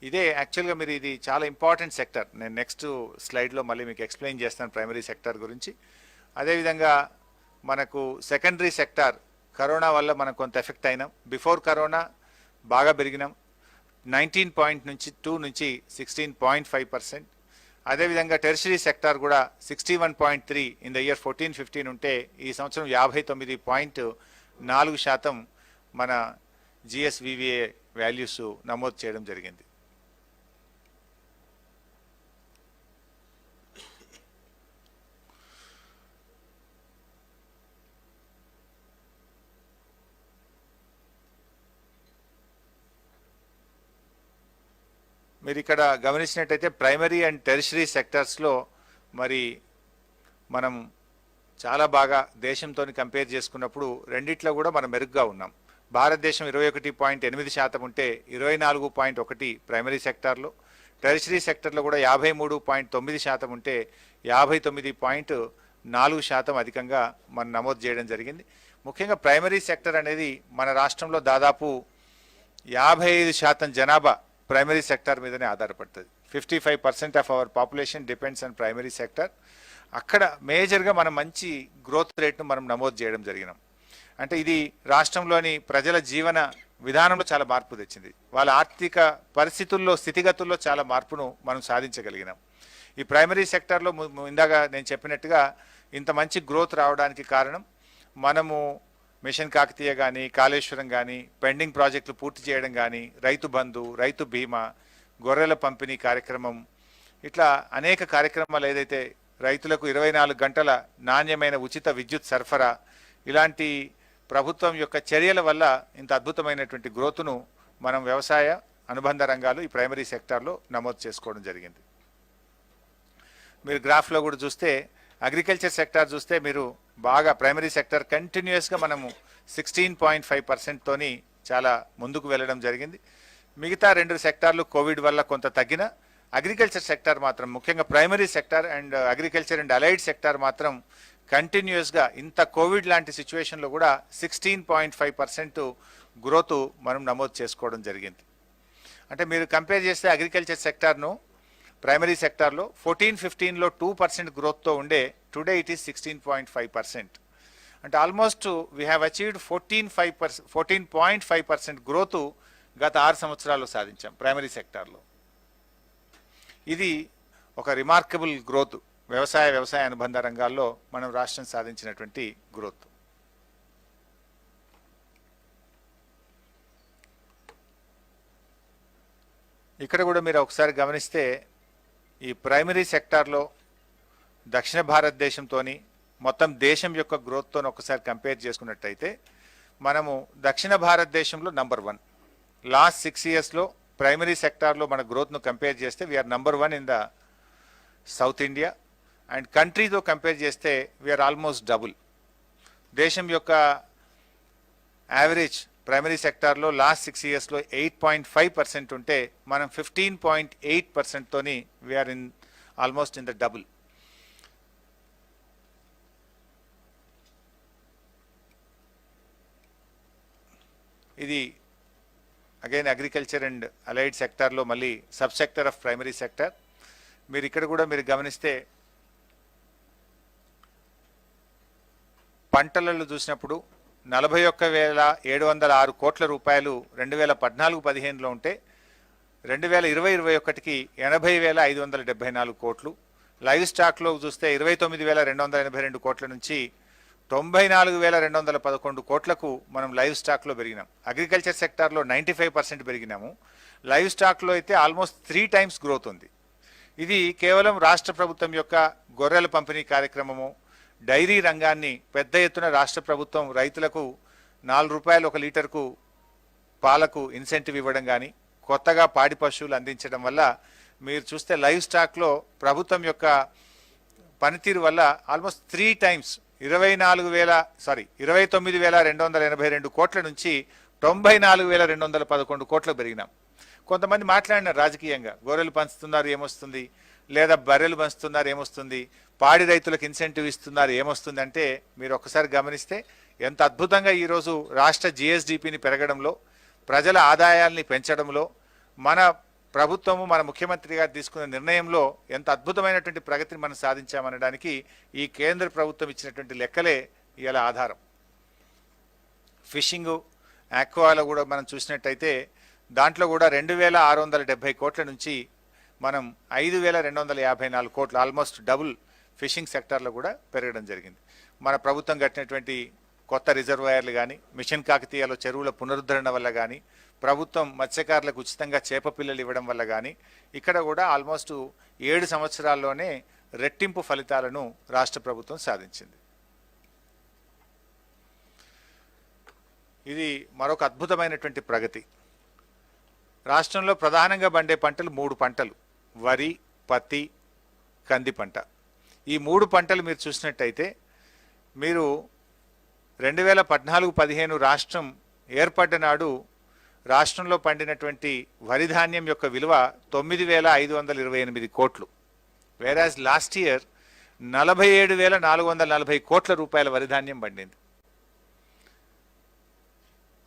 ఇదే యాక్చువల్గా మీరు ఇది చాలా ఇంపార్టెంట్ సెక్టర్. నేను నెక్స్ట్ స్లైడ్లో మళ్ళీ మీకు ఎక్స్ప్లెయిన్ చేస్తాను ప్రైమరీ సెక్టర్ గురించి. అదేవిధంగా మనకు సెకండరీ సెక్టార్ కరోనా వల్ల మనం కొంత ఎఫెక్ట్ అయినాం. బిఫోర్ కరోనా బాగా పెరిగినాం, 19.2 నుంచి 16.5%. అదేవిధంగా టెరిషరీ సెక్టార్ కూడా 61.3 ఇన్ ద ఇయర్ 14-15 ఉంటే ఈ సంవత్సరం 59.4% మన జిఎస్వివిఏ వాల్యూస్ నమోదు చేయడం జరిగింది. మీరు ఇక్కడ గమనించినట్టయితే ప్రైమరీ అండ్ టెరిషరీ సెక్టర్స్లో మరి మనం చాలా బాగా దేశంతో కంపేర్ చేసుకున్నప్పుడు రెండిట్లో కూడా మనం మెరుగ్గా ఉన్నాం. భారతదేశం 21.8% ఉంటే 24.1 ప్రైమరీ సెక్టార్లో, టెరిషరీ సెక్టర్లో కూడా 53.9% ఉంటే 59.4% అధికంగా మనం నమోదు చేయడం జరిగింది. ముఖ్యంగా ప్రైమరీ సెక్టర్ అనేది మన రాష్ట్రంలో దాదాపు 55% జనాభా ప్రైమరీ సెక్టర్ మీదనే ఆధారపడుతుంది. 55% of our population depends on primary sector. అక్కడ మేజర్గా మనం మంచి గ్రోత్ రేట్ను మనం నమోదు చేయడం జరిగినాం. అంటే ఇది రాష్ట్రంలోని ప్రజల జీవన విధానంలో చాలా మార్పు తెచ్చింది. వాళ్ళ ఆర్థిక పరిస్థితుల్లో, స్థితిగతుల్లో చాలా మార్పును మనం సాధించగలిగినాం. ఈ ప్రైమరీ సెక్టార్లో ఇందాక నేను చెప్పినట్టుగా ఇంత మంచి గ్రోత్ రావడానికి కారణం మనము మిషన్ కాకతీయ కానీ, కాళేశ్వరం కానీ, పెండింగ్ ప్రాజెక్టులు పూర్తి చేయడం కానీ, రైతు బంధు, రైతు బీమా, గొర్రెల పంపిణీ కార్యక్రమం, ఇట్లా అనేక కార్యక్రమాలు ఏదైతే రైతులకు 24 గంటల నాణ్యమైన ఉచిత విద్యుత్ సరఫరా, ఇలాంటి ప్రభుత్వం యొక్క చర్యల వల్ల ఇంత అద్భుతమైనటువంటి గ్రోత్ను మనం వ్యవసాయ అనుబంధ రంగాలు ఈ ప్రైమరీ సెక్టార్లో నమోదు చేసుకోవడం జరిగింది. మీరు గ్రాఫ్లో కూడా చూస్తే అగ్రికల్చర్ సెక్టార్ చూస్తే మీరు బాగా ప్రైమరీ సెక్టార్ కంటిన్యూస్గా మనము 16.5%తోని చాలా ముందుకు వెళ్ళడం జరిగింది. మిగతా రెండు సెక్టార్లు కోవిడ్ వల్ల కొంత తగ్గిన, అగ్రికల్చర్ సెక్టార్ మాత్రం ముఖ్యంగా primary sector and agriculture and allied sector మాత్రం కంటిన్యూస్గా ఇంత కోవిడ్ లాంటి సిచ్యువేషన్లో కూడా 16.5% గ్రోత్ మనం నమోదు చేసుకోవడం జరిగింది. అంటే మీరు కంపేర్ చేస్తే అగ్రికల్చర్ సెక్టార్ను ప్రైమరీ సెక్టార్లో 14-15లో 2% గ్రోత్తో ఉండే, టుడే ఇట్ ఈస్ 16.5%. అంటే almost we have achieved 14.5% growth గత 6 సంవత్సరాల్లో సాధించాం ప్రైమరీ సెక్టార్లో. ఇది ఒక రిమార్కబుల్ గ్రోత్ వ్యవసాయ అనుబంధ రంగాల్లో మనం రాష్ట్రం సాధించినటువంటి గ్రోత్. ఇక్కడ కూడా మీరు ఒకసారి గమనిస్తే ఈ ప్రైమరీ సెక్టార్లో దక్షిణ భారతదేశంతోని మొత్తం దేశం యొక్క గ్రోత్తో ఒకసారి కంపేర్ చేసుకున్నట్టయితే మనము దక్షిణ భారతదేశంలో నంబర్ 1. లాస్ట్ 6 ఇయర్స్లో ప్రైమరీ సెక్టార్లో మన గ్రోత్ను కంపేర్ చేస్తే we are number 1 in the south India. And కంట్రీతో కంపేర్ చేస్తే వీఆర్ ఆల్మోస్ట్ డబుల్. దేశం యొక్క యావరేజ్ ప్రైమరీ సెక్టార్లో లాస్ట్ 6 ఇయర్స్లో 8.5% ఉంటే మనం 15.8%తోని we are in almost in the double. ఇది అగైన్ అగ్రికల్చర్ అండ్ అలైడ్ సెక్టార్లో మళ్ళీ sub sector of primary sector. మీరు ఇక్కడ కూడా మీరు గమనిస్తే పంటలలో చూసినప్పుడు 41,706 కోట్ల రూపాయలు 2014-15లో ఉంటే 2020-21కి 80,574 కోట్లు. లైవ్ స్టాక్లో చూస్తే 29,282 కోట్ల నుంచి 94,211 కోట్లకు మనం లైవ్ స్టాక్లో పెరిగినాం. అగ్రికల్చర్ సెక్టార్లో 95% పెరిగినాము. లైవ్ స్టాక్లో అయితే ఆల్మోస్ట్ 3 టైమ్స్ గ్రోత్ ఉంది. ఇది కేవలం రాష్ట్ర ప్రభుత్వం యొక్క గొర్రెల పంపిణీ కార్యక్రమము, డైరీ రంగాన్ని పెద్ద ఎత్తున రాష్ట్ర ప్రభుత్వం రైతులకు 4 రూపాయలు 1 లీటర్కు పాలకు ఇన్సెంటివ్ ఇవ్వడం కానీ, కొత్తగా పాడి పశువులు అందించడం వల్ల మీరు చూస్తే లైవ్ స్టాక్లో ప్రభుత్వం యొక్క పనితీరు వల్ల ఆల్మోస్ట్ 3 టైమ్స్ 29,282 కోట్ల నుంచి 94,211 కోట్లకు పెరిగినాం. కొంతమంది మాట్లాడినారు రాజకీయంగా, గొర్రెలు పంచుతున్నారు ఏమొస్తుంది, లేదా బర్రెలు పంచుతున్నారు ఏమొస్తుంది, పాడి రైతులకు ఇన్సెంటివ్ ఇస్తున్నారు ఏమొస్తుంది అంటే మీరు ఒక్కసారి గమనిస్తే ఎంత అద్భుతంగా ఈరోజు రాష్ట్ర జిఎస్డిపిని పెరగడంలో, ప్రజల ఆదాయాల్ని పెంచడంలో మన ప్రభుత్వము మన ముఖ్యమంత్రి గారు తీసుకున్న నిర్ణయంలో ఎంత అద్భుతమైనటువంటి ప్రగతిని మనం సాధించామనడానికి ఈ కేంద్ర ప్రభుత్వం ఇచ్చినటువంటి లెక్కలే ఇలా ఆధారం. ఫిషింగ్, ఆక్వాలో కూడా మనం చూసినట్టయితే దాంట్లో కూడా 2,670 కోట్ల నుంచి మనం 5,254 కోట్లు, ఆల్మోస్ట్ డబుల్ ఫిషింగ్ సెక్టార్లో కూడా పెరగడం జరిగింది. మన ప్రభుత్వం కట్టినటువంటి కొత్త రిజర్వాయర్లు కానీ, మిషన్ కాకతీయలో చెరువుల పునరుద్ధరణ వల్ల కానీ, ప్రభుత్వం మత్స్యకారులకు ఉచితంగా చేప పిల్లలు ఇవ్వడం వల్ల కానీ ఇక్కడ కూడా ఆల్మోస్ట్ 7 సంవత్సరాల్లోనే రెట్టింపు ఫలితాలను రాష్ట్ర ప్రభుత్వం సాధించింది. ఇది మరొక అద్భుతమైనటువంటి ప్రగతి. రాష్ట్రంలో ప్రధానంగా పండే పంటలు 3 పంటలు: వరి, పత్తి, కంది పంట. ఈ 3 పంటలు మీరు చూసినట్టయితే మీరు 2014-15 రాష్ట్రం ఏర్పడ్డ నాడు రాష్ట్రంలో పండినటువంటి వరి ధాన్యం యొక్క విలువ 9,528 కోట్లు. వేరాజ్ లాస్ట్ ఇయర్ 47,440 కోట్ల రూపాయల వరి ధాన్యం పండింది.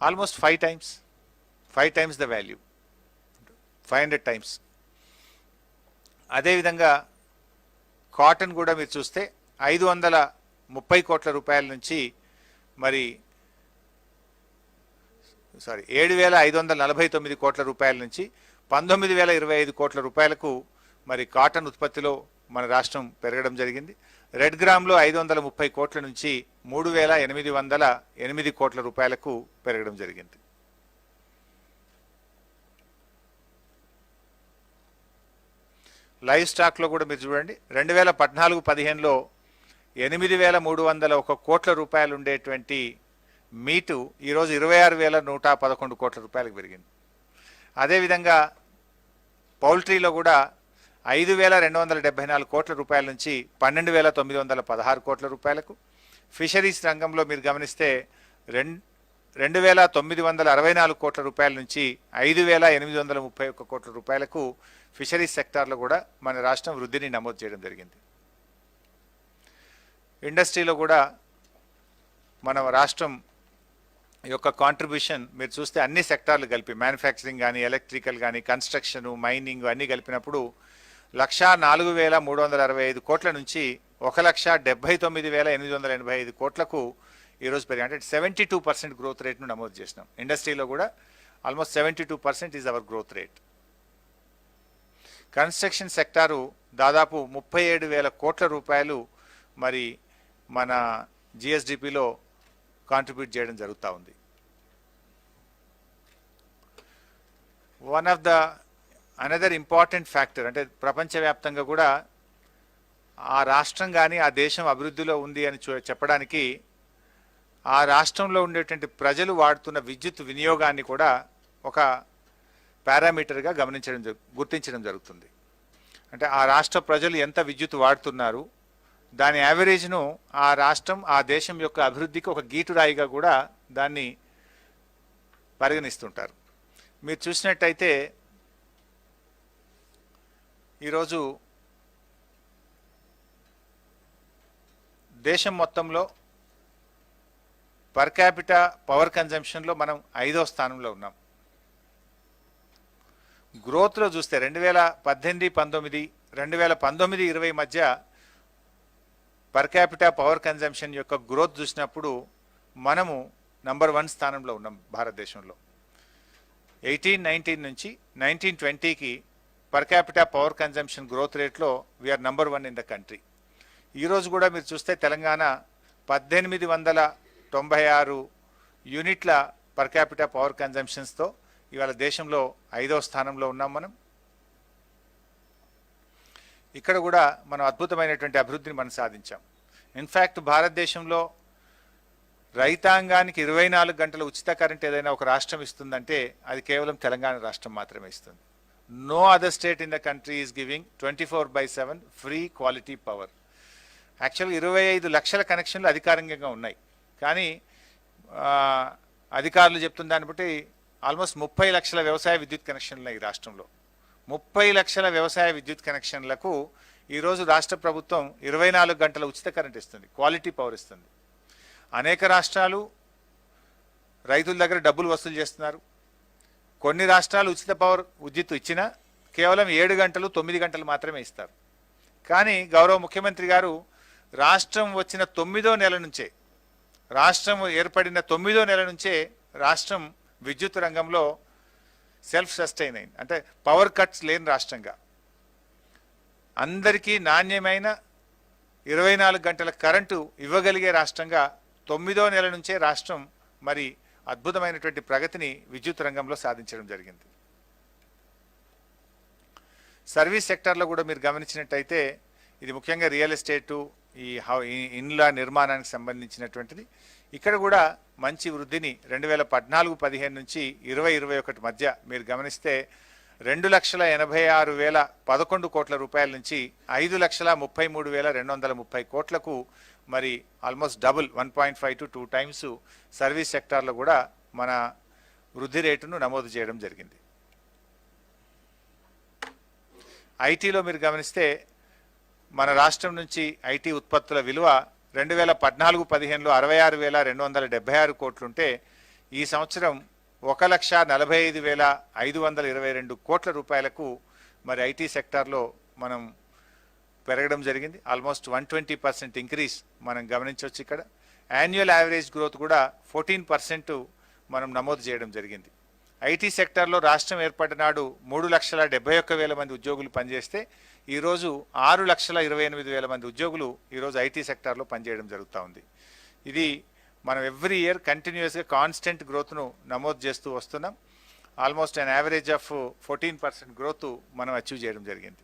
Almost 5 times the value, 500 times. అదేవిధంగా కాటన్ కూడా మీరు చూస్తే 530 కోట్ల రూపాయల నుంచి మరి 7,549 కోట్ల రూపాయల నుంచి 19,025 కోట్ల రూపాయలకు మరి కాటన్ ఉత్పత్తిలో మన రాష్ట్రం పెరగడం జరిగింది. రెడ్ గ్రామ్లో 530 కోట్ల నుంచి 3,808 కోట్ల రూపాయలకు పెరగడం జరిగింది. లైవ్ స్టాక్లో కూడా మీరు చూడండి 2014-15లో 8,301 కోట్ల రూపాయలు ఉండేటువంటి మీటు ఈరోజు 26,111 కోట్ల రూపాయలకు పెరిగింది. అదేవిధంగా పౌల్ట్రీలో కూడా 5,274 కోట్ల రూపాయల నుంచి 12,916 కోట్ల రూపాయలకు, ఫిషరీస్ రంగంలో మీరు గమనిస్తే 2,964 కోట్ల రూపాయల నుంచి 5,831 కోట్ల రూపాయలకు ఫిషరీస్ సెక్టార్లో కూడా మన రాష్ట్రం వృద్ధిని నమోదు చేయడం జరిగింది. ఇండస్ట్రీలో కూడా మన రాష్ట్రం యొక్క కాంట్రిబ్యూషన్ మీరు చూస్తే అన్ని సెక్టార్లు కలిపి మ్యానుఫ్యాక్చరింగ్ కానీ, ఎలక్ట్రికల్ కానీ, కన్స్ట్రక్షన్, మైనింగ్ అన్నీ కలిపినప్పుడు 1,04,365 కోట్ల నుంచి 1,79,885 కోట్లకు ఈరోజు పెరిగి, అంటే 72% గ్రోత్ రేట్ను నమోదు చేసినాం. ఇండస్ట్రీలో కూడా almost 72% is our growth rate. Construction sector దాదాపు 37,000 కోట్ల రూపాయలు మరి మన జిఎస్డిపిలో కాంట్రిబ్యూట్ చేయడం జరుగుతూ ఉంది. One of the another important factor అంటే ప్రపంచవ్యాప్తంగా కూడా ఆ రాష్ట్రం కానీ ఆ దేశం అభివృద్ధిలో ఉంది అని చెప్పడానికి ఆ రాష్ట్రంలో ఉండేటువంటి ప్రజలు వాడుతున్న విద్యుత్ వినియోగాన్ని కూడా ఒక పారామీటర్గా గుర్తించడం జరుగుతుంది. అంటే ఆ రాష్ట్ర ప్రజలు ఎంత విద్యుత్ వాడుతున్నారు, దాని యావరేజ్ను ఆ రాష్ట్రం ఆ దేశం యొక్క అభివృద్ధికి ఒక గీటురాయిగా కూడా దాన్ని పరిగణిస్తుంటారు. మీరు చూసినట్టయితే ఈరోజు దేశం మొత్తంలో పర్ క్యాపిటా పవర్ కన్జంప్షన్లో మనం 5వ స్థానంలో ఉన్నాం. గ్రోత్లో చూస్తే 2018-19, 2019-20 మధ్య పర్ క్యాపిటా పవర్ కన్జంప్షన్ యొక్క గ్రోత్ చూసినప్పుడు మనము నంబర్ 1 స్థానంలో ఉన్నాం భారతదేశంలో. 18-19 నుంచి 19-20కి per capita power consumption growth రేట్లో we are number 1 in the country. ఈరోజు కూడా మీరు చూస్తే తెలంగాణ 1,896 యూనిట్ల పర్ క్యాపిటా పవర్ కన్జంప్షన్స్తో ఇవాళ దేశంలో 5వ స్థానంలో ఉన్నాం మనం. ఇక్కడ కూడా మనం అద్భుతమైనటువంటి అభివృద్ధిని మనం సాధించాం. ఇన్ఫ్యాక్ట్ భారతదేశంలో రైతాంగానికి 24 గంటల ఉచిత కరెంట్ ఏదైనా ఒక రాష్ట్రం ఇస్తుందంటే అది కేవలం తెలంగాణ రాష్ట్రం మాత్రమే ఇస్తుంది. No other state in the country is giving 24/7 free quality power. యాక్చువల్గా 25 లక్షల కనెక్షన్లు అధికారికంగా ఉన్నాయి, కానీ అధికారులు చెప్తున్న దాన్ని బట్టి ఆల్మోస్ట్ 30 లక్షల వ్యవసాయ విద్యుత్ కనెక్షన్లు ఈ రాష్ట్రంలో. 30 లక్షల వ్యవసాయ విద్యుత్ కనెక్షన్లకు ఈరోజు రాష్ట్ర ప్రభుత్వం 24 గంటల ఉచిత కరెంట్ ఇస్తుంది, క్వాలిటీ పవర్ ఇస్తుంది. అనేక రాష్ట్రాలు రైతుల దగ్గర డబ్బులు వసూలు చేస్తున్నారు. కొన్ని రాష్ట్రాలు ఉచిత పవర్ విద్యుత్ ఇచ్చినా కేవలం 7 గంటలు 9 గంటలు మాత్రమే ఇస్తారు. కానీ గౌరవ ముఖ్యమంత్రి గారు రాష్ట్రం వచ్చిన 9వ నెల నుంచే, రాష్ట్రం ఏర్పడిన 9వ నెల నుంచే రాష్ట్రం విద్యుత్ రంగంలో సెల్ఫ్ సస్టైన్ అయింది. అంటే పవర్ కట్స్ లేని రాష్ట్రంగా అందరికీ నాణ్యమైన 24 గంటల కరెంటు ఇవ్వగలిగే రాష్ట్రంగా 9వ నెల నుంచే రాష్ట్రం మరి అద్భుతమైనటువంటి ప్రగతిని విద్యుత్ రంగంలో సాధించడం జరిగింది. సర్వీస్ సెక్టార్లో కూడా మీరు గమనించినట్టయితే ఇది ముఖ్యంగా రియల్ ఎస్టేటు, ఈ ఇండ్ల నిర్మాణానికి సంబంధించినటువంటిది. ఇక్కడ కూడా మంచి వృద్ధిని 2014-15 నుంచి 2021 మధ్య మీరు గమనిస్తే 2,86,11 కోట్ల రూపాయల నుంచి 5,33,230 కోట్లకు మరి almost double 1.5 to 2 times service సెక్టార్లో కూడా మన వృద్ధి రేటును నమోదు చేయడం జరిగింది. ఐటీలో మీరు గమనిస్తే మన రాష్ట్రం నుంచి ఐటీ ఉత్పత్తుల విలువ 2014-15లో 66,276 కోట్లుంటే ఈ సంవత్సరం 1,45,522 కోట్ల రూపాయలకు మరి ఐటీ సెక్టార్లో మనం పెరగడం జరిగింది. ఆల్మోస్ట్ 120% ఇంక్రీజ్ మనం గమనించవచ్చు. ఇక్కడ యాన్యువల్ యావరేజ్ గ్రోత్ కూడా 14% మనం నమోదు చేయడం జరిగింది. ఐటీ సెక్టార్లో రాష్ట్రం ఏర్పడిన నాడు 3,71,000 మంది ఉద్యోగులు పనిచేస్తే ఈరోజు 6,28,000 మంది ఉద్యోగులు ఈరోజు ఐటీ సెక్టార్లో పనిచేయడం జరుగుతూ ఉంది. ఇది మనం ఎవ్రీ ఇయర్ కంటిన్యూస్గా కాన్స్టెంట్ గ్రోత్ను నమోదు చేస్తూ వస్తున్నాం. Almost an average of 14% growth మనం అచీవ్ చేయడం జరిగింది.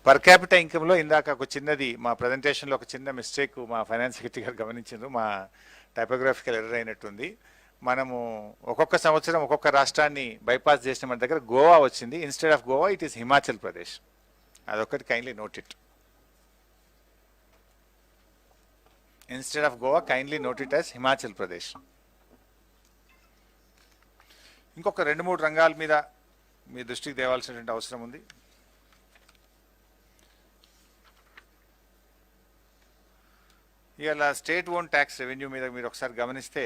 పర్ క్యాపిటల్ ఇన్కంలో ఇందాక ఒక చిన్నది మా ప్రజెంటేషన్లో ఒక చిన్న మిస్టేక్ మా ఫైనాన్స్ సెక్రటరీ గారు గమనించారు, మా టైపోగ్రాఫికల్ ఎర్రర్ అయినట్టుంది. మనము ఒక్కొక్క సంవత్సరం ఒక్కొక్క రాష్ట్రాన్ని బైపాస్ చేసిన మన దగ్గర గోవా వచ్చింది. Instead of Goa it is Himachal Pradesh. అదొకటి kindly note it. Instead of Goa kindly note it as Himachal Pradesh. ఇంకొక 2-3 రంగాల మీద మీ దృష్టికి తేవాల్సినటువంటి అవసరం ఉంది. ఇవాళ స్టేట్ ఓన్ ట్యాక్స్ రెవెన్యూ మీద మీరు ఒకసారి గమనిస్తే,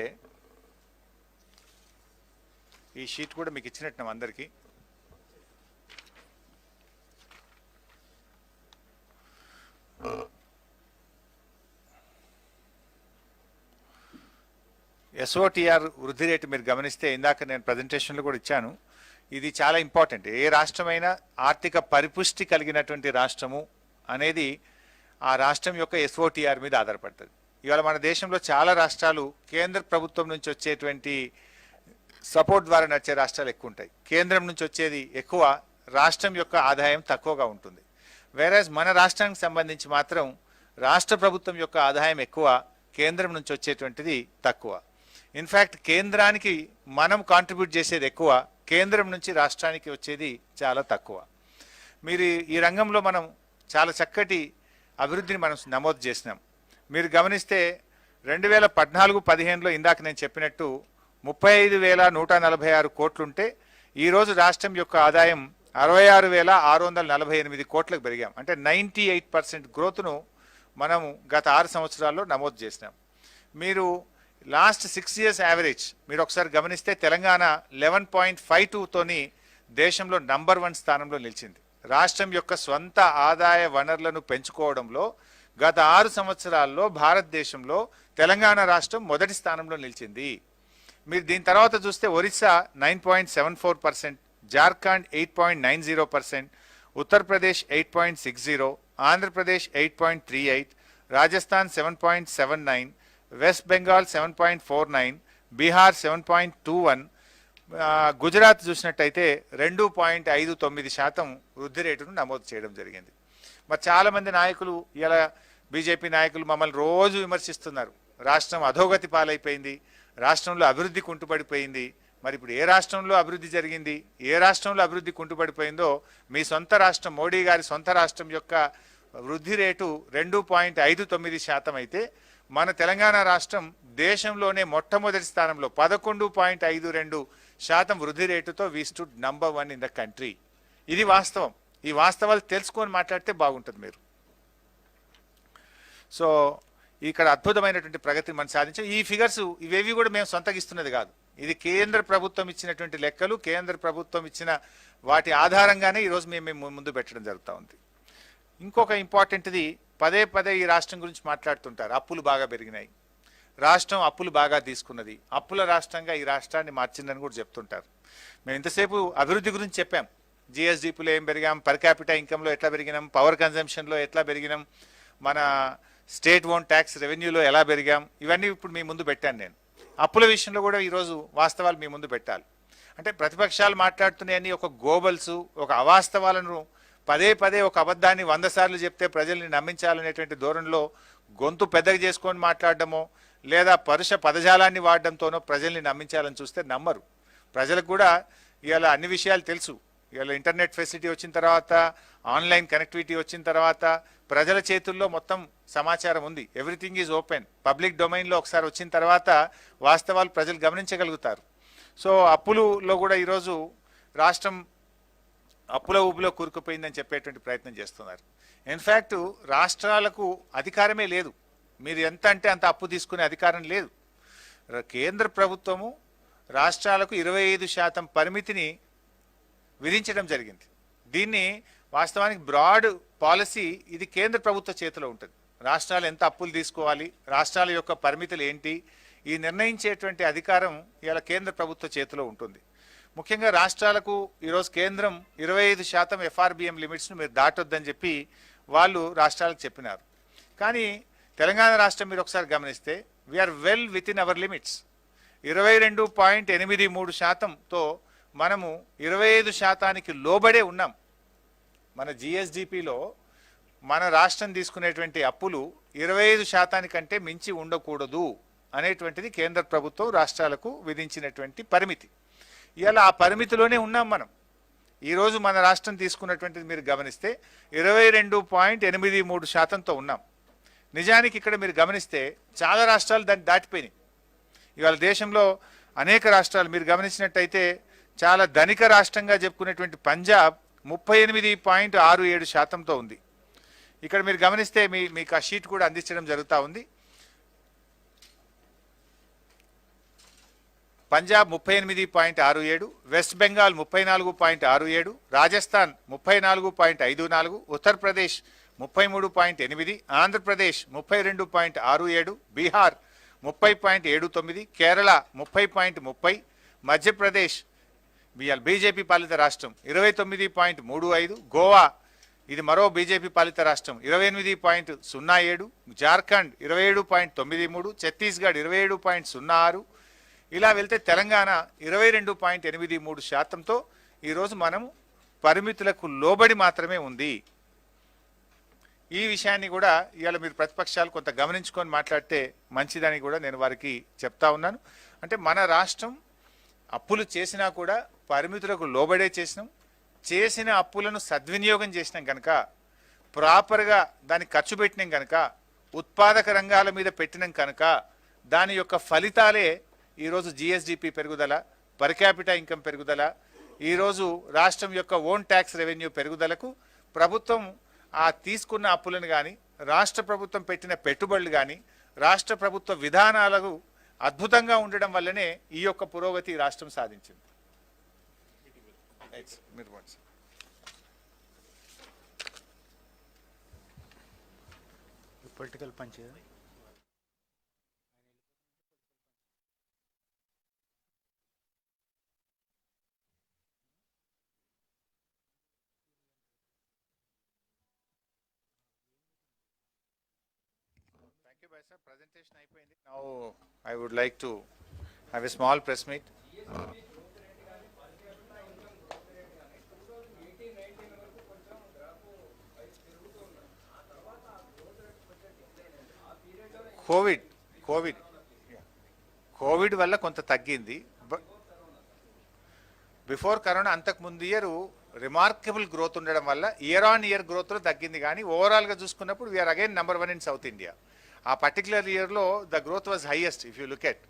ఈ షీట్ కూడా మీకు ఇచ్చినట్టు అందరికీ. ఎస్ఓటిఆర్ వృద్ధి రేటు మీరు గమనిస్తే, ఇందాక నేను ప్రజెంటేషన్లో కూడా ఇచ్చాను, ఇది చాలా ఇంపార్టెంట్. ఏ రాష్ట్రమైనా ఆర్థిక పరిపుష్టి కలిగినటువంటి రాష్ట్రము అనేది ఆ రాష్ట్రం యొక్క ఎస్ఓటిఆర్ మీద ఆధారపడుతుంది. ఇవాళ మన దేశంలో చాలా రాష్ట్రాలు కేంద్ర ప్రభుత్వం నుంచి వచ్చేటువంటి సపోర్ట్ ద్వారా నడిచే రాష్ట్రాలు ఎక్కువ ఉంటాయి. కేంద్రం నుంచి వచ్చేది ఎక్కువ, రాష్ట్రం యొక్క ఆదాయం తక్కువగా ఉంటుంది. వేరేజ్ మన రాష్ట్రానికి సంబంధించి మాత్రం రాష్ట్ర ప్రభుత్వం యొక్క ఆదాయం ఎక్కువ, కేంద్రం నుంచి వచ్చేటువంటిది తక్కువ. ఇన్ఫ్యాక్ట్ కేంద్రానికి మనం కాంట్రిబ్యూట్ చేసేది ఎక్కువ, కేంద్రం నుంచి రాష్ట్రానికి వచ్చేది చాలా తక్కువ. మీరు ఈ రంగంలో మనం చాలా చక్కటి అభివృద్ధిని మనం నమోదు చేసినాం. మీరు గమనిస్తే 2014-15లో ఇందాక నేను చెప్పినట్టు 35,146 కోట్లుంటే ఈరోజు రాష్ట్రం యొక్క ఆదాయం 66,648 కోట్లకు పెరిగాం. అంటే 98% గ్రోత్ను మనము గత 6 సంవత్సరాల్లో నమోదు చేసినాం. మీరు లాస్ట్ 6 years యావరేజ్ మీరు ఒకసారి గమనిస్తే తెలంగాణ 11.52తోని దేశంలో నంబర్ 1 స్థానంలో నిలిచింది. రాష్ట్రం యొక్క స్వంత ఆదాయ వనరులను పెంచుకోవడంలో గత 6 సంవత్సరాల్లో భారతదేశంలో తెలంగాణ రాష్ట్రం మొదటి స్థానంలో నిలిచింది. మీరు దీని తర్వాత చూస్తే ఒరిస్సా 9.74%, జార్ఖండ్ 8.90%, ఉత్తరప్రదేశ్ 8.60%, ఆంధ్రప్రదేశ్ 8.38%, రాజస్థాన్ 7.79%, వెస్ట్ బెంగాల్ 7.49%, బీహార్ 7.21%, గుజరాత్ చూసినట్టయితే 2.59% వృద్ధి రేటును నమోదు చేయడం జరిగింది. మరి చాలామంది నాయకులు, ఇలా బీజేపీ నాయకులు మమ్మల్ని రోజు విమర్శిస్తున్నారు, రాష్ట్రం అధోగతి పాలైపోయింది, రాష్ట్రంలో అభివృద్ధి కుంటుపడిపోయింది. మరి ఇప్పుడు ఏ రాష్ట్రంలో అభివృద్ధి జరిగింది, ఏ రాష్ట్రంలో అభివృద్ధి కుంటుపడిపోయిందో మీ సొంత రాష్ట్రం, మోడీ గారి సొంత రాష్ట్రం యొక్క వృద్ధి రేటు 2.59% అయితే మన తెలంగాణ రాష్ట్రం దేశంలోనే మొట్టమొదటి స్థానంలో 11.52% వృద్ధి రేటుతో we stood number 1 in the country. ఇది వాస్తవం. ఈ వాస్తవాలు తెలుసుకొని మాట్లాడితే బాగుంటుంది మీరు. సో ఇక్కడ అద్భుతమైనటువంటి ప్రగతిని మనం సాధించాం. ఈ ఫిగర్స్ ఇవేవి కూడా మేము సొంతగిస్తున్నది కాదు, ఇది కేంద్ర ప్రభుత్వం ఇచ్చినటువంటి లెక్కలు, కేంద్ర ప్రభుత్వం ఇచ్చిన వాటి ఆధారంగానే ఈరోజు మేము ముందు పెట్టడం జరుగుతూ ఉంది. ఇంకొక ఇంపార్టెంట్ది, పదే పదే ఈ రాష్ట్రం గురించి మాట్లాడుతుంటారు, అప్పులు బాగా పెరిగినాయి, రాష్ట్రం అప్పులు బాగా తీసుకున్నది, అప్పుల రాష్ట్రంగా ఈ రాష్ట్రాన్ని మార్చిందని కూడా చెప్తుంటారు. మేము ఇంతసేపు అభివృద్ధి గురించి చెప్పాం, జిఎస్డిపిలో ఏం పెరిగాం, పర్ క్యాపిటల్ ఇన్కంలో ఎట్లా పెరిగినాం, పవర్ కన్జంప్షన్లో ఎట్లా పెరిగినాం, మన స్టేట్ ఓన్ ట్యాక్స్ రెవెన్యూలో ఎలా పెరిగాం, ఇవన్నీ ఇప్పుడు మీ ముందు పెట్టాను నేను. అప్పుల విషయంలో కూడా ఈరోజు వాస్తవాలు మీ ముందు పెట్టాలి. అంటే ప్రతిపక్షాలు మాట్లాడుతున్నాయని ఒక గోబల్స్, ఒక అవాస్తవాలను పదే పదే ఒక అబద్ధాన్ని 100 సార్లు చెప్తే ప్రజల్ని నమ్మించాలనేటువంటి ధోరణిలో గొంతు పెద్దగా చేసుకొని మాట్లాడడమో లేదా పరుష పదజాలాన్ని వాడడంతోనో ప్రజల్ని నమ్మించాలని చూస్తే నమ్మరు. ప్రజలకు కూడా ఇవాళ అన్ని విషయాలు తెలుసు. ఇవాళ ఇంటర్నెట్ ఫెసిలిటీ వచ్చిన తర్వాత, ఆన్లైన్ కనెక్టివిటీ వచ్చిన తర్వాత ప్రజల చేతుల్లో మొత్తం సమాచారం ఉంది. Everything is open. పబ్లిక్ డొమైన్లో ఒకసారి వచ్చిన తర్వాత వాస్తవాలు ప్రజలు గమనించగలుగుతారు. సో అప్పులలో కూడా ఈరోజు రాష్ట్రం అప్పుల ఊబిలో కూరుకుపోయిందని చెప్పేటువంటి ప్రయత్నం చేస్తున్నారు. ఇన్ఫ్యాక్ట్ రాష్ట్రాలకు అధికారమే లేదు, మీరు ఎంత అంటే అంత అప్పు తీసుకునే అధికారం లేదు. కేంద్ర ప్రభుత్వము రాష్ట్రాలకు 25% పరిమితిని విధించడం జరిగింది. దీన్ని వాస్తవానికి బ్రాడ్ పాలసీ, ఇది కేంద్ర ప్రభుత్వ చేతిలో ఉంటుంది. రాష్ట్రాలు ఎంత అప్పులు తీసుకోవాలి, రాష్ట్రాల యొక్క పరిమితులు ఏంటి, ఈ నిర్ణయించేటువంటి అధికారం ఇవాళ కేంద్ర ప్రభుత్వ చేతిలో ఉంటుంది. ముఖ్యంగా రాష్ట్రాలకు ఈరోజు కేంద్రం 25% ఎఫ్ఆర్బిఎం లిమిట్స్ను మీరు దాటొద్దని చెప్పి వాళ్ళు రాష్ట్రాలకు చెప్పినారు. కానీ తెలంగాణ రాష్ట్రం మీరు ఒకసారి గమనిస్తే we are well within our limits. 22.83%తో మనము 25%కి లోబడే ఉన్నాం. మన జిఎస్డిపిలో మన రాష్ట్రం తీసుకునేటువంటి అప్పులు 25% మించి ఉండకూడదు అనేటువంటిది కేంద్ర ప్రభుత్వం రాష్ట్రాలకు విధించినటువంటి పరిమితి. ఇవాళ ఆ పరిమితిలోనే ఉన్నాం మనం. ఈరోజు మన రాష్ట్రం తీసుకున్నటువంటిది మీరు గమనిస్తే 22.83%తో ఉన్నాం. నిజానికి ఇక్కడ మీరు గమనిస్తే చాలా రాష్ట్రాలు దాన్ని దాటిపోయినాయి. ఇవాళ దేశంలో అనేక రాష్ట్రాలు మీరు గమనించినట్టయితే చాలా ధనిక రాష్ట్రంగా చెప్పుకునేటువంటి పంజాబ్ 38.67%తో ఉంది. ఇక్కడ మీరు గమనిస్తే మీకు ఆ షీట్ కూడా అందించడం జరుగుతూ ఉంది. పంజాబ్ 38.67, వెస్ట్ బెంగాల్ 34.67, రాజస్థాన్ 34.54, ఉత్తరప్రదేశ్ 33.8, ఆంధ్రప్రదేశ్ 32.67, బీహార్ 30.79, కేరళ 30.30, మధ్యప్రదేశ్ బీజేపీ పాలిత రాష్ట్రం 29.35, గోవా ఇది మరో బీజేపీ పాలిత రాష్ట్రం 28.07, జార్ఖండ్ 27.93, ఛత్తీస్గఢ్ 27.06, ఇలా వెళ్తే తెలంగాణ 22.83%తో ఈరోజు మనము పరిమితులకు లోబడి మాత్రమే ఉంది. ఈ విషయాన్ని కూడా ఇవాళ మీరు ప్రతిపక్షాలు కొంత గమనించుకొని మాట్లాడితే మంచిదని కూడా నేను వారికి చెప్తా ఉన్నాను. అంటే మన రాష్ట్రం అప్పులు చేసినా కూడా పరిమితులకు లోబడే చేసిన అప్పులను సద్వినియోగం చేసినాం కనుక, ప్రాపర్గా దాన్ని ఖర్చు పెట్టినాం కనుక, ఉత్పాదక రంగాల మీద పెట్టినాం కనుక దాని యొక్క ఫలితాలే ఈరోజు జిఎస్డిపి పెరుగుదల, పర్ క్యాపిటా ఇన్కమ్ పెరుగుదల, ఈరోజు రాష్ట్రం యొక్క ఓన్ ట్యాక్స్ రెవెన్యూ పెరుగుదలకు ప్రభుత్వం ఆ తీసుకున్న అప్పులను కానీ, రాష్ట్ర ప్రభుత్వం పెట్టిన పెట్టుబడులు కానీ, రాష్ట్ర ప్రభుత్వ విధానాలకు అద్భుతంగా ఉండడం వల్లనే ఈ యొక్క పురోగతి రాష్ట్రం సాధించింది. పొలిటికల్ పంచ్ Presentation అయిపోయింది. Now I would like to have a small press meet. Covid వల్ల కొంత తగ్గింది. బిఫోర్ కరోనా అంతకు ముందు ఇయర్ రిమార్కబుల్ గ్రోత్ ఉండడం వల్ల ఇయర్ ఆన్ ఇయర్ గ్రోత్లో తగ్గింది. కానీ ఓవరాల్గా చూసుకున్నప్పుడు we are again number 1 in south India. ఆ పర్టికులర్ ఇయర్లో the growth was highest if you look at.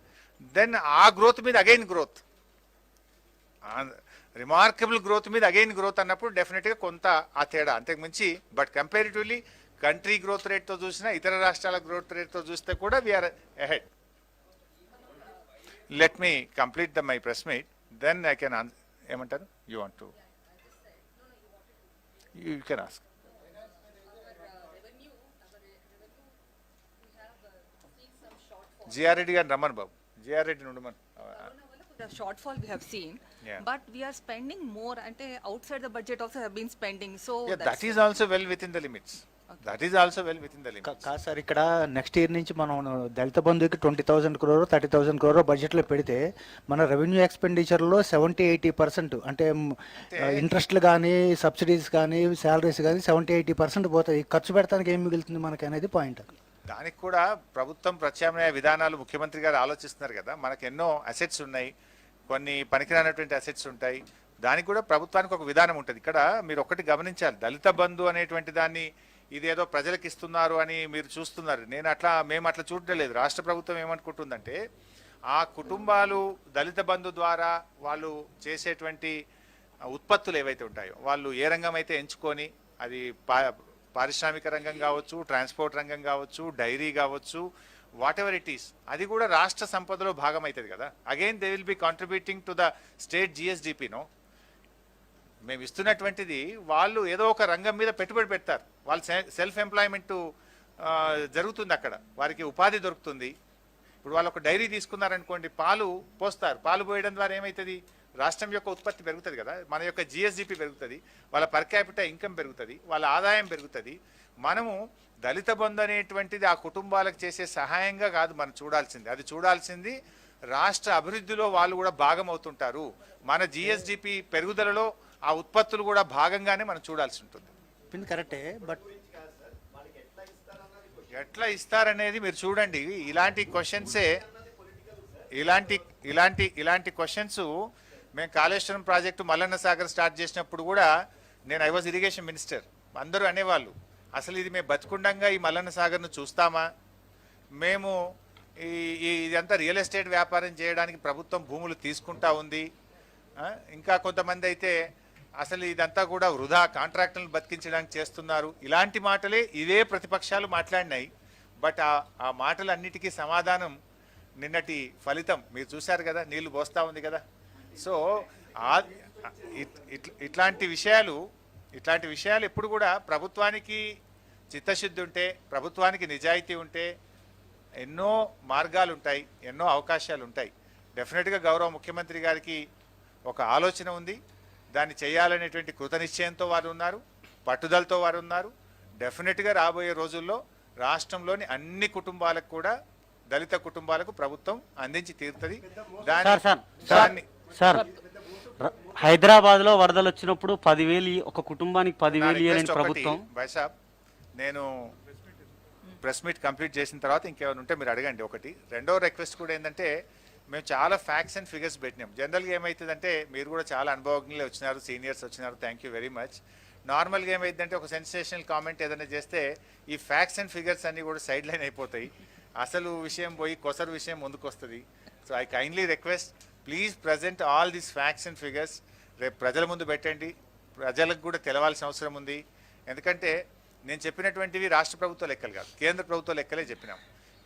Then ఆ గ్రోత్ మీద అగైన్ గ్రోత్, రిమార్కబుల్ గ్రోత్ మీద అగైన్ గ్రోత్ అన్నప్పుడు డెఫినెట్గా కొంత ఆ తేడా అంతకు మించి. బట్ కంపారిటివ్లీ కంట్రీ గ్రోత్ రేట్తో చూసినా, ఇతర రాష్ట్రాల గ్రోత్ రేట్తో చూస్తే కూడా we are ahead. Let me complete my press meet, then I can ఏమంటారు you want to you can ask. GR Reddy గారిని రమ్మను బాబు, జిఆర్ రెడ్డి నుండి మనం The shortfall we have seen, Yeah. but we are spending more and outside the budget also have been spending. So that is also well within the limits. That is also well within the limits. కాదు సార్, ఇక్కడ నెక్స్ట్ ఇయర్ నుంచి మనం దళిత బంధుకి 20,000 crore 30,000 crore బడ్జెట్లో పెడితే మన రెవెన్యూ ఎక్స్పెండిచర్లో 70-80% అంటే ఇంట్రెస్ట్లు కానీ, సబ్సిడీస్ కానీ, శాలరీస్ కానీ 70-80% పోతాయి. ఖర్చు పెడతానికి ఏం మిగులుతుంది మనకి అనేది పాయింట్. దానికి కూడా ప్రభుత్వం ప్రత్యామ్నాయ విధానాలు ముఖ్యమంత్రి గారు ఆలోచిస్తున్నారు కదా. మనకు ఎన్నో అసెట్స్ ఉన్నాయి, కొన్ని పనికిరానటువంటి అసెట్స్ ఉంటాయి. దానికి కూడా ప్రభుత్వానికి ఒక విధానం ఉంటుంది. ఇక్కడ మీరు ఒకటి గమనించాలి, దళిత బంధు అనేటువంటి దాన్ని ఇదేదో ప్రజలకు ఇస్తున్నారు అని మీరు చూస్తున్నారు. మేము అట్లా చూడడం లేదు. రాష్ట్ర ప్రభుత్వం ఏమనుకుంటుందంటే, ఆ కుటుంబాలు దళిత బంధు ద్వారా వాళ్ళు చేసేటువంటి ఉత్పత్తులు ఏవైతే ఉంటాయో, వాళ్ళు ఏ రంగం అయితే ఎంచుకొని, అది పారిశ్రామిక రంగం కావచ్చు, ట్రాన్స్పోర్ట్ రంగం కావచ్చు, డైరీ కావచ్చు, వాట్ ఎవర్ ఇట్ ఈస్, అది కూడా రాష్ట్ర సంపదలో భాగం అవుతుంది కదా. Again they will be contributing to the state జిఎస్డిపినో. మేము ఇస్తున్నటువంటిది వాళ్ళు ఏదో ఒక రంగం మీద పెట్టుబడి పెడతారు, వాళ్ళు సెల్ఫ్ ఎంప్లాయ్మెంట్ జరుగుతుంది, అక్కడ వారికి ఉపాధి దొరుకుతుంది. ఇప్పుడు వాళ్ళు ఒక డైరీ తీసుకున్నారనుకోండి, పాలు పోస్తారు, పాలు పోయడం ద్వారా ఏమవుతుంది, రాష్ట్రం యొక్క ఉత్పత్తి పెరుగుతుంది కదా, మన యొక్క జిఎస్డిపి పెరుగుతుంది, వాళ్ళ పర్ క్యాపిటా ఇన్కమ్ పెరుగుతుంది, వాళ్ళ ఆదాయం పెరుగుతుంది. మనము దళిత బంధు అనేటువంటిది ఆ కుటుంబాలకు చేసే సహాయంగా కాదు మనం చూడాల్సింది, అది చూడాల్సింది రాష్ట్ర అభివృద్ధిలో వాళ్ళు కూడా భాగం అవుతుంటారు. మన జిఎస్డిపి పెరుగుదలలో ఆ ఉత్పత్తులు కూడా భాగంగానే మనం చూడాల్సి ఉంటుంది. కరెక్టే, బట్ ఎట్లా ఇస్తారనేది మీరు చూడండి. ఇలాంటి క్వశ్చన్సే ఇలాంటి ఇలాంటి ఇలాంటి క్వశ్చన్స్ మేము కాళేశ్వరం ప్రాజెక్టు మల్లన్న సాగర్ స్టార్ట్ చేసినప్పుడు కూడా నేను ఐ వాజ్ ఇరిగేషన్ మినిస్టర్. అందరూ అనేవాళ్ళు అసలు ఇది మేము బతుకుండంగా ఈ మల్లన్న సాగర్ను చూస్తామా, మేము ఇదంతా రియల్ ఎస్టేట్ వ్యాపారం చేయడానికి ప్రభుత్వం భూములు తీసుకుంటా ఉంది, ఇంకా కొంతమంది అయితే అసలు ఇదంతా కూడా వృధా కాంట్రాక్టులను బతికించడానికి చేస్తున్నారు. ఇలాంటి మాటలే ఇవే ప్రతిపక్షాలు మాట్లాడినాయి. బట్ ఆ మాటలన్నిటికీ సమాధానం నిన్నటి ఫలితం మీరు చూశారు కదా, నీళ్లు పోస్తా ఉంది కదా. సో ఇట్లాంటి విషయాలు ఎప్పుడు కూడా ప్రభుత్వానికి చిత్తశుద్ధి ఉంటే, ప్రభుత్వానికి నిజాయితీ ఉంటే ఎన్నో మార్గాలు ఉంటాయి, ఎన్నో అవకాశాలు ఉంటాయి. డెఫినెట్గా గౌరవ ముఖ్యమంత్రి గారికి ఒక ఆలోచన ఉంది, దాన్ని చేయాలనేటువంటి కృతనిశ్చయంతో వారు ఉన్నారు, పట్టుదలతో వారు ఉన్నారు. డెఫినెట్గా రాబోయే రోజుల్లో రాష్ట్రంలోని అన్ని కుటుంబాలకు కూడా, దళిత కుటుంబాలకు ప్రభుత్వం అందించి తీరుతుంది. సార్ హైదరాబాద్ లో వరదలు వచ్చినప్పుడు 10,000 ఒక కుటుంబానికి 10,000 ఇవ్వాలని ప్రభుత్వం. బైసాబ్, నేను ప్రెస్ మీట్ కంప్లీట్ చేసిన తర్వాత ఇంకేమైనా ఉంటే మీరు అడగండి. ఒకటి రెండో రిక్వెస్ట్ కూడా ఏంటంటే, మేము చాలా ఫ్యాక్ట్స్ అండ్ ఫిగర్స్ పెట్టినాం. జనరల్గా ఏమవుతుందంటే, మీరు కూడా చాలా అనుభవజ్ఞులే వచ్చినారు, సీనియర్స్ వచ్చినారు, థ్యాంక్ యూ వెరీ మచ్. నార్మల్గా ఏమైందంటే ఒక సెన్సేషనల్ కామెంట్ ఏదైనా చేస్తే ఈ ఫ్యాక్ట్స్ అండ్ ఫిగర్స్ అన్నీ కూడా సైడ్ లైన్ అయిపోతాయి, అసలు విషయం పోయి కొసరు విషయం ముందుకు వస్తుంది. So I kindly request, please present all these facts and figures. రేపు ప్రజల ముందు పెట్టండి, ప్రజలకు కూడా తెలవాల్సిన అవసరం ఉంది. ఎందుకంటే నేను చెప్పినటువంటివి రాష్ట్ర ప్రభుత్వ లెక్కలు కాదు, కేంద్ర ప్రభుత్వ లెక్కలే చెప్పినాం,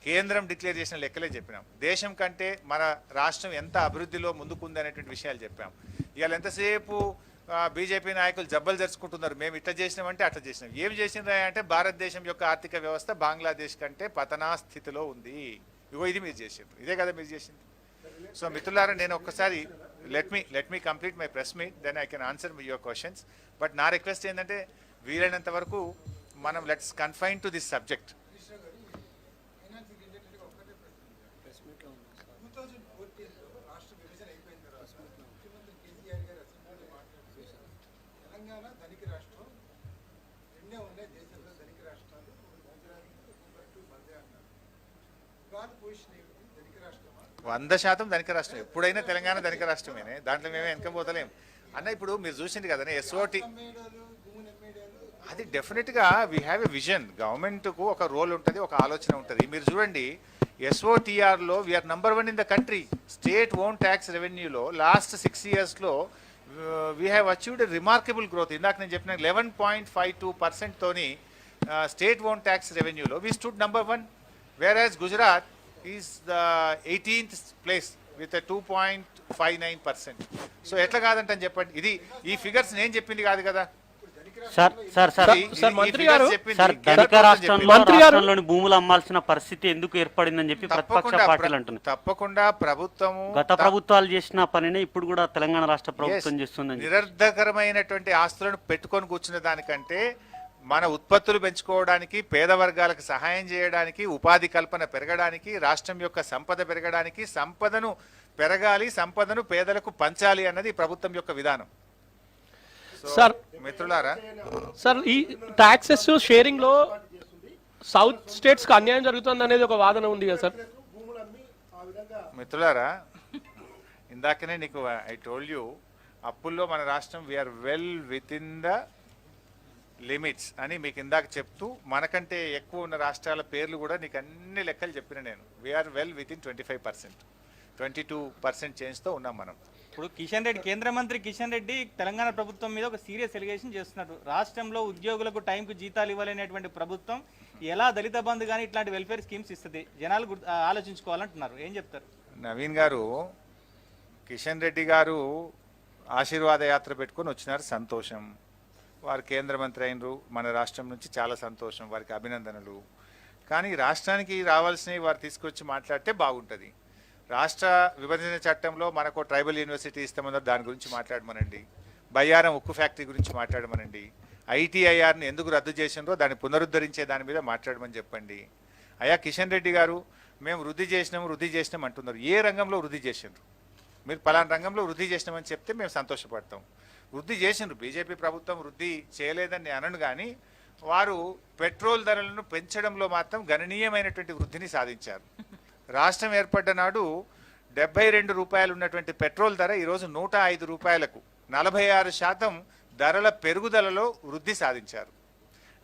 కేంద్రం డిక్లేర్ చేసిన లెక్కలే చెప్పినాం. దేశం కంటే మన రాష్ట్రం ఎంత అభివృద్ధిలో ముందుకుంది అనేటువంటి విషయాలు చెప్పాం. ఇవాళ ఎంతసేపు బీజేపీ నాయకులు జబ్బలు జరుచుకుంటున్నారు, మేము ఇట్లా చేసినామంటే అట్లా చేసినాం. ఏం చేసినారా అంటే, భారతదేశం యొక్క ఆర్థిక వ్యవస్థ బంగ్లాదేశ్ కంటే పతనా స్థితిలో ఉంది. ఇగో ఇది మీరు చేసింది, ఇదే కదా మీరు చేసింది. సో మిత్రులారా, నేను ఒక్కసారి let me complete my press meet, then I can answer your questions. But నా రిక్వెస్ట్ ఏంటంటే, వీలైనంత వరకు మనం let's confine to this subject. వంద శాతం ధనిక రాష్ట్రం. ఎప్పుడైనా తెలంగాణ ధనిక రాష్ట్రమేనే, దాంట్లో మేమే వెనకపోతలేం అన్న. ఇప్పుడు మీరు చూసింది కదా ఎస్ఓటి, అది డెఫినెట్గా వీ హ్యావ్ ఎ విజన్. గవర్నమెంట్కు ఒక రోల్ ఉంటుంది, ఒక ఆలోచన ఉంటుంది. మీరు చూడండి, ఎస్ఓటిఆర్లో we are number 1 in the country. State own tax రెవెన్యూలో లాస్ట్ 6 yearsలో we have achieved a remarkable growth. ఇందాక నేను చెప్పిన 11.52% తోని స్టేట్ ఓన్ ట్యాక్స్ రెవెన్యూలో we stood number 1, whereas Gujarat is the 18th place with a 2.59%. So ఎట్లా కాదంటని చెప్పండి, ఇది ఈ ఫిగర్స్ నేను చెప్పింది కాదు కదా. రాష్ట్రంలోని భూములు అమ్మాల్సిన పరిస్థితి ఎందుకు ఏర్పడిందని చెప్పి ప్రతిపక్ష పార్టీలు అంటున్నాయి. తప్పకుండా ప్రభుత్వము, గత ప్రభుత్వాలు చేసిన పనినే ఇప్పుడు కూడా తెలంగాణ రాష్ట్ర ప్రభుత్వం చేస్తుందని. నిరర్ధకరమైనటువంటి ఆస్తులను పెట్టుకొని కూర్చున్న దానికంటే మన ఉత్పత్తులు పెంచుకోవడానికి, పేద వర్గాలకు సహాయం చేయడానికి, ఉపాధి కల్పన పెరగడానికి, రాష్ట్రం యొక్క సంపద పెరగడానికి, సంపదను పెరగాలి, సంపదను పేదలకు పంచాలి అన్నది ప్రభుత్వం యొక్క విధానం. సార్ మిత్రులారా, సార్ ఈ టాక్సెస్ షేరింగ్ లో సౌత్ స్టేట్స్ కి అన్యాయం జరుగుతుంది అనేది ఒక వాదన ఉంది కదా సార్. మిత్రులారా, ఇందాకనే నీకు ఐ టోల్డ్ యూ, అప్పుల్లో మన రాష్ట్రం we are well within the limits అని మీకు ఇందాక చెప్తూ, మనకంటే ఎక్కువ ఉన్న రాష్ట్రాల పేర్లు కూడా నీకు అన్ని లెక్కలు చెప్పిన నేను. వీఆర్ వెల్ విత్ ఇన్ 25%, 22% చేంజ్తో ఉన్నాం మనం. ఇప్పుడు కిషన్ రెడ్డి, కేంద్ర మంత్రి కిషన్ రెడ్డి తెలంగాణ ప్రభుత్వం మీద ఒక సీరియస్ ఎలిగేషన్ చేస్తున్నారు. రాష్ట్రంలో ఉద్యోగులకు టైంకు జీతాలు ఇవ్వాలనేటువంటి ప్రభుత్వం ఎలా దళిత బంధు కానీ ఇట్లాంటి వెల్ఫేర్ స్కీమ్స్ ఇస్తుంది, జనాలు ఆలోచించుకోవాలంటున్నారు. ఏం చెప్తారు? నవీన్ గారు, కిషన్ రెడ్డి గారు ఆశీర్వాద యాత్ర పెట్టుకొని వచ్చినారు, సంతోషం. వారు కేంద్ర మంత్రి అయినరు, మన రాష్ట్రం నుంచి చాలా సంతోషం, వారికి అభినందనలు. కానీ రాష్ట్రానికి రావాల్సినవి వారు తీసుకొచ్చి మాట్లాడితే బాగుంటుంది. రాష్ట్ర విభజన చట్టంలో మనకు ట్రైబల్ యూనివర్సిటీ ఇస్తామన్నారు, దాని గురించి మాట్లాడమనండి. బయ్యారం ఉక్కు ఫ్యాక్టరీ గురించి మాట్లాడమనండి. ఐటీఐఆర్ని ఎందుకు రద్దు చేసిండ్రో దాన్ని పునరుద్ధరించే దాని మీద మాట్లాడమని చెప్పండి. అయ్యా కిషన్ రెడ్డి గారు, మేము వృద్ధి చేసినాం అంటున్నారు. ఏ రంగంలో వృద్ధి చేసిండ్రు? మీరు పలానా రంగంలో వృద్ధి చేసినామని చెప్తే మేము సంతోషపడతాం. వృద్ధి చేసిండ్రు, బీజేపీ ప్రభుత్వం వృద్ధి చేయలేదని నేను అనను. కానీ వారు పెట్రోల్ ధరలను పెంచడంలో మాత్రం గణనీయమైనటువంటి వృద్ధిని సాధించారు. రాష్ట్రం ఏర్పడ్డ నాడు 72 రూపాయలు ఉన్నటువంటి పెట్రోల్ ధర ఈరోజు 105 రూపాయలకు 46% ధరల పెరుగుదలలో వృద్ధి సాధించారు.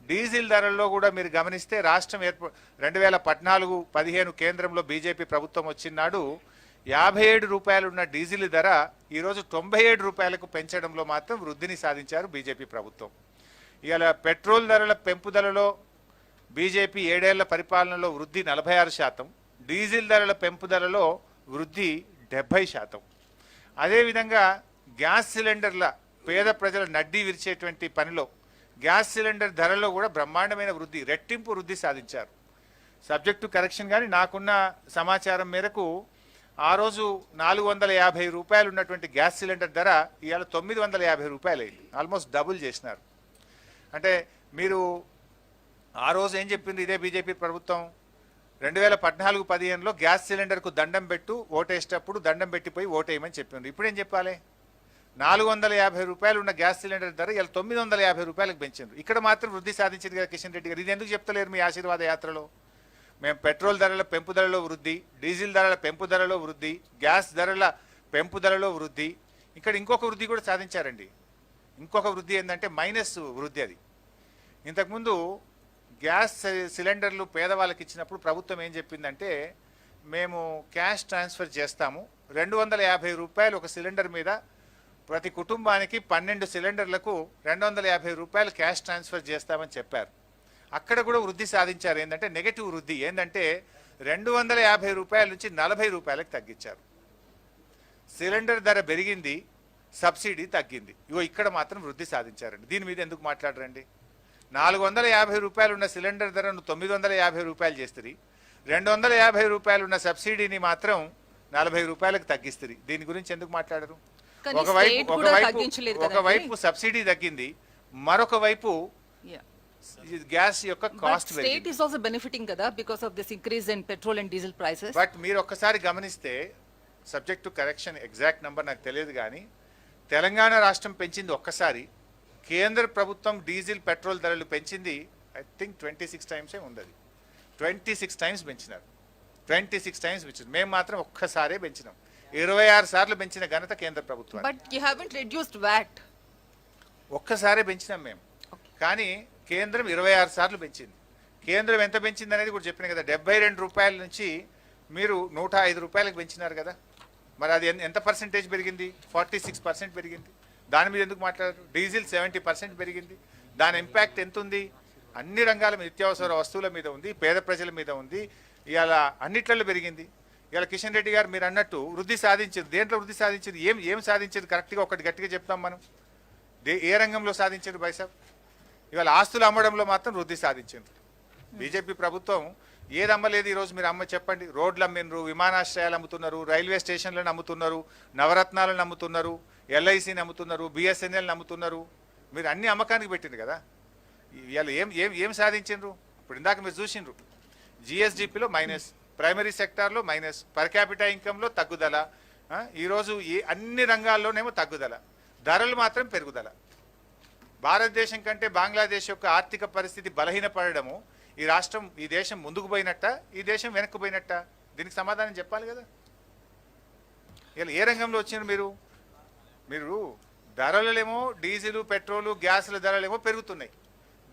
డీజిల్ ధరల్లో కూడా మీరు గమనిస్తే రాష్ట్రం 2014-15 కేంద్రంలో బీజేపీ ప్రభుత్వం వచ్చినాడు 57 రూపాయలు ఉన్న డీజిల్ ధర ఈరోజు 97 రూపాయలకు పెంచడంలో మాత్రం వృద్ధిని సాధించారు బీజేపీ ప్రభుత్వం. ఇవాళ పెట్రోల్ ధరల పెంపుదలలో బీజేపీ 7 ఏళ్ల పరిపాలనలో వృద్ధి 46%, డీజిల్ ధరల పెంపుదలలో వృద్ధి 70%. అదేవిధంగా గ్యాస్ సిలిండర్ల పేద ప్రజల నడ్డీ విరిచేటువంటి పనిలో గ్యాస్ సిలిండర్ ధరలో కూడా బ్రహ్మాండమైన వృద్ధి, రెట్టింపు వృద్ధి సాధించారు. సబ్జెక్ట్ టు కరెక్షన్ కానీ నాకున్న సమాచారం మేరకు ఆ రోజు 450 రూపాయలు ఉన్నటువంటి గ్యాస్ సిలిండర్ ధర ఇవాళ 950 రూపాయలు అయింది. ఆల్మోస్ట్ డబుల్ చేసినారు. అంటే మీరు ఆ రోజు ఏం చెప్పింది ఇదే బీజేపీ ప్రభుత్వం, 2014-15లో గ్యాస్ సిలిండర్కు దండం పెట్టు ఓటేసేటప్పుడు దండం పెట్టిపోయి ఓటేయమని చెప్పింది. ఇప్పుడు ఏం చెప్పాలి? 450 రూపాయలు ఉన్న గ్యాస్ సిలిండర్ ధర ఇలా 950 రూపాయలకు పెంచింది. ఇక్కడ మాత్రం వృద్ధి సాధించింది కదా కిషన్ రెడ్డి గారు. ఇది ఎందుకు చెప్తలేరు మీ ఆశీర్వాద యాత్రలో? మేము పెట్రోల్ ధరల పెంపుదలలో వృద్ధి, డీజిల్ ధరల పెంపుదలలో వృద్ధి, గ్యాస్ ధరల పెంపుదలలో వృద్ధి, ఇక్కడ ఇంకొక వృద్ధి కూడా సాధించారండి. ఇంకొక వృద్ధి ఏంటంటే మైనస్ వృద్ధి. అది ఇంతకుముందు గ్యాస్ సిలిండర్లు పేదవాళ్ళకి ఇచ్చినప్పుడు ప్రభుత్వం ఏం చెప్పిందంటే మేము క్యాష్ ట్రాన్స్ఫర్ చేస్తాము, 250 రూపాయలు ఒక సిలిండర్ మీద ప్రతి కుటుంబానికి 12 సిలిండర్లకు 250 రూపాయలు క్యాష్ ట్రాన్స్ఫర్ చేస్తామని చెప్పారు. అక్కడ కూడా వృద్ధి సాధించారు. ఏంటంటే నెగటివ్ వృద్ధి ఏంటంటే 250 రూపాయల నుంచి 40 రూపాయలకు తగ్గించారు. సిలిండర్ ధర పెరిగింది, సబ్సిడీ తగ్గింది. ఇగో ఇక్కడ మాత్రం వృద్ధి సాధించారండి. దీని మీద ఎందుకు మాట్లాడరండి? 450 రూపాయలు ఉన్న సిలిండర్ ధరను 950 రూపాయలు చేస్తుంది, 250 రూపాయలు ఉన్న సబ్సిడీని మాత్రం 40 రూపాయలకు తగ్గిస్తుంది. దీని గురించి ఎందుకు మాట్లాడరు? కానీ state కూడా తగ్గించలేదు కదండి. ఒకవైపు సబ్సిడీ తగ్గింది, మరొక వైపు గ్యాస్ యొక్క cost But state is also benefiting kada because of this increase in petrol and diesel prices. But మీరు ఒక్కసారి గమనిస్తే subject to correction exact number నాకు తెలియదు కానీ తెలంగాణ రాష్ట్రం పెంచింది ఒక్కసారి, కేంద్ర ప్రభుత్వం డీజిల్ పెట్రోల్ ధరలు పెంచింది ఐ థింక్ 26 టైమ్సే ఉంది. అది 26 టైమ్స్ పెంచినారు. 26 టైమ్స్ పెంచారు. మేము మాత్రం ఒక్కసారే పెంచినాం. 26 సార్లు పెంచిన ఘనత కేంద్ర ప్రభుత్వం. But you haven't reduced VAT. ఒక్కసారే పెంచినాం మేము, కానీ కేంద్రం 26 సార్లు పెంచింది. కేంద్రం ఎంత పెంచింది అనేది కూడా చెప్పిన కదా, 72 రూపాయల నుంచి మీరు 105 రూపాయలకు పెంచినారు కదా. మరి అది ఎంత పర్సెంటేజ్ పెరిగింది? 46% పెరిగింది. దాని మీద ఎందుకు మాట్లాడారు? డీజిల్ 70% పెరిగింది. దాని ఇంపాక్ట్ ఎంత ఉంది? అన్ని రంగాల మీద, నిత్యావసర వస్తువుల మీద ఉంది, పేద ప్రజల మీద ఉంది, ఇవాళ అన్నిట్లలో పెరిగింది. ఇవాళ కిషన్ రెడ్డి గారు మీరు అన్నట్టు వృద్ధి సాధించారు. దేంట్లో వృద్ధి సాధించారు? ఏం సాధించారు? కరెక్ట్గా ఒకటి గట్టిగా చెప్తాం మనం. ఏ రంగంలో సాధించారు బైసాబ్? ఇవాళ ఆస్తులు అమ్మడంలో మాత్రం వృద్ధి సాధించారు. బీజేపీ ప్రభుత్వం ఏది అమ్మలేదు ఈరోజు మీరు అమ్మ చెప్పండి. రోడ్లు అమ్మినరు, విమానాశ్రయాలు అమ్ముతున్నారు, రైల్వే స్టేషన్లను అమ్ముతున్నారు, నవరత్నాలను అమ్ముతున్నారు, ఎల్ఐసిని అమ్ముతున్నారు, బిఎస్ఎన్ఎల్ని అమ్ముతున్నారు. మీరు అన్ని అమ్మకానికి పెట్టిండ్రు కదా. ఇవాళ ఏం సాధించిండ్రు? ఇప్పుడు ఇందాక మీరు చూసిండ్రు, జిఎస్డిపిలో మైనస్, ప్రైమరీ సెక్టార్లో మైనస్, పర్ క్యాపిటల్ ఇన్కంలో తగ్గుదల, ఈరోజు అన్ని రంగాల్లోనేమో తగ్గుదల, ధరలు మాత్రం పెరుగుదల. భారతదేశం కంటే బంగ్లాదేశ్ యొక్క ఆర్థిక పరిస్థితి బలహీనపడము ఈ రాష్ట్రం, ఈ దేశం ముందుకు పోయినట్ట, ఈ దేశం వెనక్కు పోయినట్ట? దీనికి సమాధానం చెప్పాలి కదా. ఇలా ఏ రంగంలో వచ్చినారు మీరు? ధరలేమో డీజిల్, పెట్రోలు, గ్యాసుల ధరలేమో పెరుగుతున్నాయి,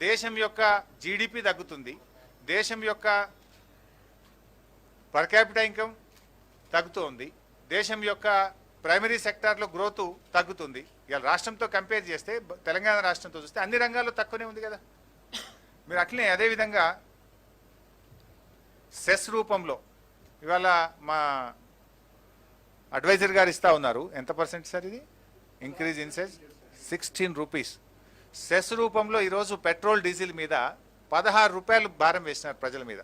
దేశం యొక్క జీడిపి తగ్గుతుంది, దేశం యొక్క పర్ క్యాపిటల్ ఇన్కమ్ తగ్గుతోంది, దేశం యొక్క ప్రైమరీ సెక్టార్లో గ్రోత్ తగ్గుతుంది. ఇవాళ రాష్ట్రంతో కంపేర్ చేస్తే, తెలంగాణ రాష్ట్రంతో చూస్తే అన్ని రంగాల్లో తక్కువనే ఉంది కదా. మీరు అట్లనే అదేవిధంగా సెస్ రూపంలో ఇవాళ మా అడ్వైజర్ గారు ఇస్తా ఉన్నారు. ఎంత పర్సెంట్ సార్ ఇది increase in cess? 16 rupees. Cess రూపంలో ఈరోజు పెట్రోల్ డీజిల్ మీద 16 రూపాయలు భారం వేసినారు ప్రజల మీద.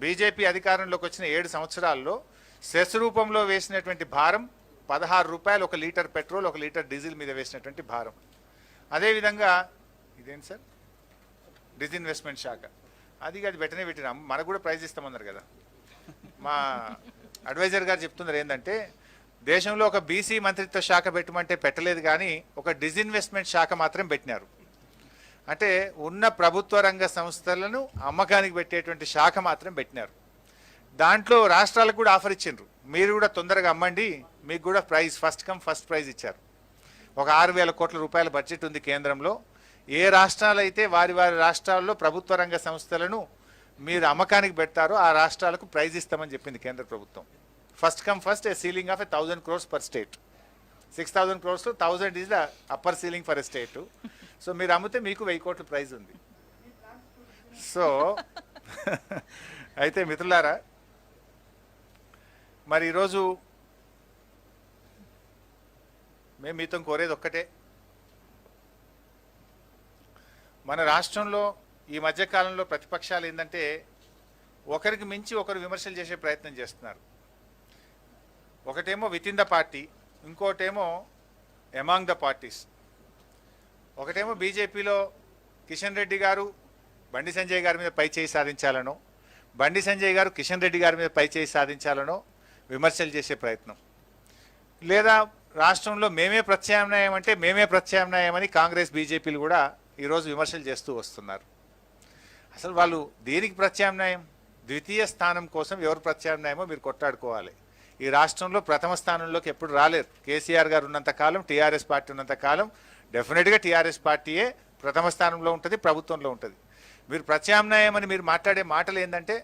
బీజేపీ అధికారంలోకి వచ్చిన 7 సంవత్సరాల్లో సెస్ రూపంలో వేసినటువంటి భారం 16 రూపాయలు ఒక లీటర్ పెట్రోల్, ఒక లీటర్ డీజిల్ మీద వేసినటువంటి భారం. అదేవిధంగా ఇదేంటి సార్, డిజిన్వెస్ట్మెంట్ శాఖ, అది వెంటనే పెట్టినా మనకు కూడా ప్రైజ్ ఇస్తామన్నారు కదా. మా అడ్వైజర్ గారు చెప్తున్నారు ఏంటంటే దేశంలో ఒక బీసీ మంత్రిత్వ శాఖ పెట్టమంటే పెట్టలేదు, కానీ ఒక డిజిన్వెస్ట్మెంట్ శాఖ మాత్రం పెట్టినారు. అంటే ఉన్న ప్రభుత్వ రంగ సంస్థలను అమ్మకానికి పెట్టేటువంటి శాఖ మాత్రం పెట్టినారు. దాంట్లో రాష్ట్రాలకు కూడా ఆఫర్ ఇచ్చిండ్రు, మీరు కూడా తొందరగా అమ్మండి, మీకు కూడా praise first come first prize ఇచ్చారు. ఒక 6,000 కోట్ల రూపాయల బడ్జెట్ ఉంది కేంద్రంలో. ఏ రాష్ట్రాలు అయితే వారి వారి రాష్ట్రాల్లో ప్రభుత్వ రంగ సంస్థలను మీరు అమ్మకానికి పెడతారో ఆ రాష్ట్రాలకు ప్రైజ్ ఇస్తామని చెప్పింది కేంద్ర ప్రభుత్వం. First come first, A ceiling of 1,000 crores per state. 6,000 crores 1,000 is the upper ceiling for a state. So మీరు అమ్మితే మీకు 1,000 కోట్ల ప్రైజ్ ఉంది. సో అయితే మిత్రులారా, మరి ఈరోజు మేము మీతో కోరేది ఒక్కటే, మన రాష్ట్రంలో ఈ మధ్యకాలంలో ప్రతిపక్షాలు ఏంటంటే ఒకరికి మించి ఒకరు విమర్శలు చేసే ప్రయత్నం చేస్తున్నారు. ఒకటేమో విత్ ఇన్ ద పార్టీ, ఇంకోటేమో ఎమాంగ్ ద పార్టీస్. ఒకటేమో బీజేపీలో కిషన్ రెడ్డి గారు బండి సంజయ్ గారి మీద పై చేయి సాధించాలనో, బండి సంజయ్ గారు కిషన్ రెడ్డి గారి మీద పై చేయి సాధించాలనో విమర్శలు చేసే ప్రయత్నం, లేదా రాష్ట్రంలో మేమే ప్రత్యామ్నాయం అంటే మేమే ప్రత్యామ్నాయం అని కాంగ్రెస్ బీజేపీలు కూడా ఈరోజు విమర్శలు చేస్తూ వస్తున్నారు. అసలు వాళ్ళు దేనికి ప్రత్యామ్నాయం? ద్వితీయ స్థానం కోసం ఎవరు ప్రత్యామ్నాయమో మీరు కొట్లాడుకోవాలి. ఈ రాష్ట్రంలో ప్రథమ స్థానంలోకి ఎప్పుడు రాలేరు. కేసీఆర్ గారు ఉన్నంత కాలం, టీఆర్ఎస్ పార్టీ ఉన్నంత కాలం డెఫినెట్గా టీఆర్ఎస్ పార్టీయే ప్రథమ స్థానంలో ఉంటుంది, ప్రభుత్వంలో ఉంటుంది. మీరు ప్రత్యామ్నాయం అని మీరు మాట్లాడే మాటలు ఏంటంటే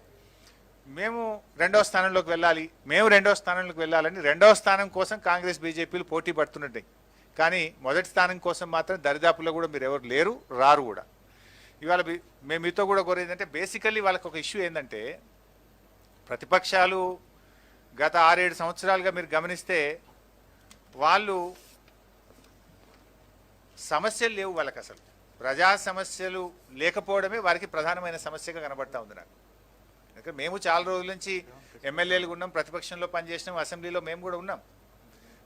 మేము రెండవ స్థానంలోకి వెళ్ళాలి, మేము రెండవ స్థానంలోకి వెళ్ళాలని రెండవ స్థానం కోసం కాంగ్రెస్ బీజేపీలు పోటీ పడుతున్నట్టు. కానీ మొదటి స్థానం కోసం మాత్రం దరిదాపుల్లో కూడా మీరు ఎవరు లేరు, రారు కూడా. ఇవాళ మేము మీతో కూడా కోరేది ఏంటంటే బేసికల్లీ వాళ్ళకి ఒక ఇష్యూ ఏంటంటే ప్రతిపక్షాలు గత 6-7 సంవత్సరాలుగా మీరు గమనిస్తే వాళ్ళు సమస్యలు లేవు వాళ్ళకి. అసలు ప్రజా సమస్యలు లేకపోవడమే వారికి ప్రధానమైన సమస్యగా కనబడతా ఉంది నాకు. ఎందుకంటే మేము చాలా రోజుల నుంచి ఎమ్మెల్యేలుగా ఉన్నాం, ప్రతిపక్షంలో పనిచేసినాం, అసెంబ్లీలో మేము కూడా ఉన్నాం.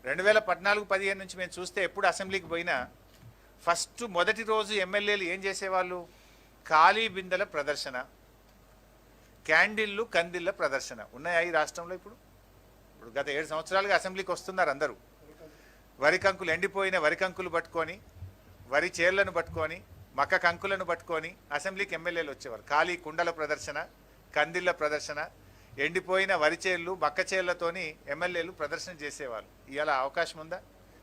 2014-15 నుంచి మేము చూస్తే ఎప్పుడు అసెంబ్లీకి పోయినా ఫస్ట్ మొదటి రోజు ఎమ్మెల్యేలు ఏం చేసేవాళ్ళు? ఖాళీ బిందెల ప్రదర్శన, క్యాండిల్లు కందిళ్ళ ప్రదర్శన ఉన్నాయా ఈ రాష్ట్రంలో? ఇప్పుడు గత 7 సంవత్సరాలుగా అసెంబ్లీకి వస్తున్నారు అందరూ. వరి కంకులు, ఎండిపోయిన వరి కంకులు పట్టుకొని, వరి చేళ్లను పట్టుకొని, మక్క కంకులను పట్టుకొని అసెంబ్లీకి ఎమ్మెల్యేలు వచ్చేవారు. ఖాళీ కుండల ప్రదర్శన, కందిళ్ళ ప్రదర్శన, ఎండిపోయిన వరి చేళ్ళు, మక్క చేళ్లతోని ఎమ్మెల్యేలు ప్రదర్శన చేసేవాళ్ళు. ఇవాళ అవకాశం ఉందా?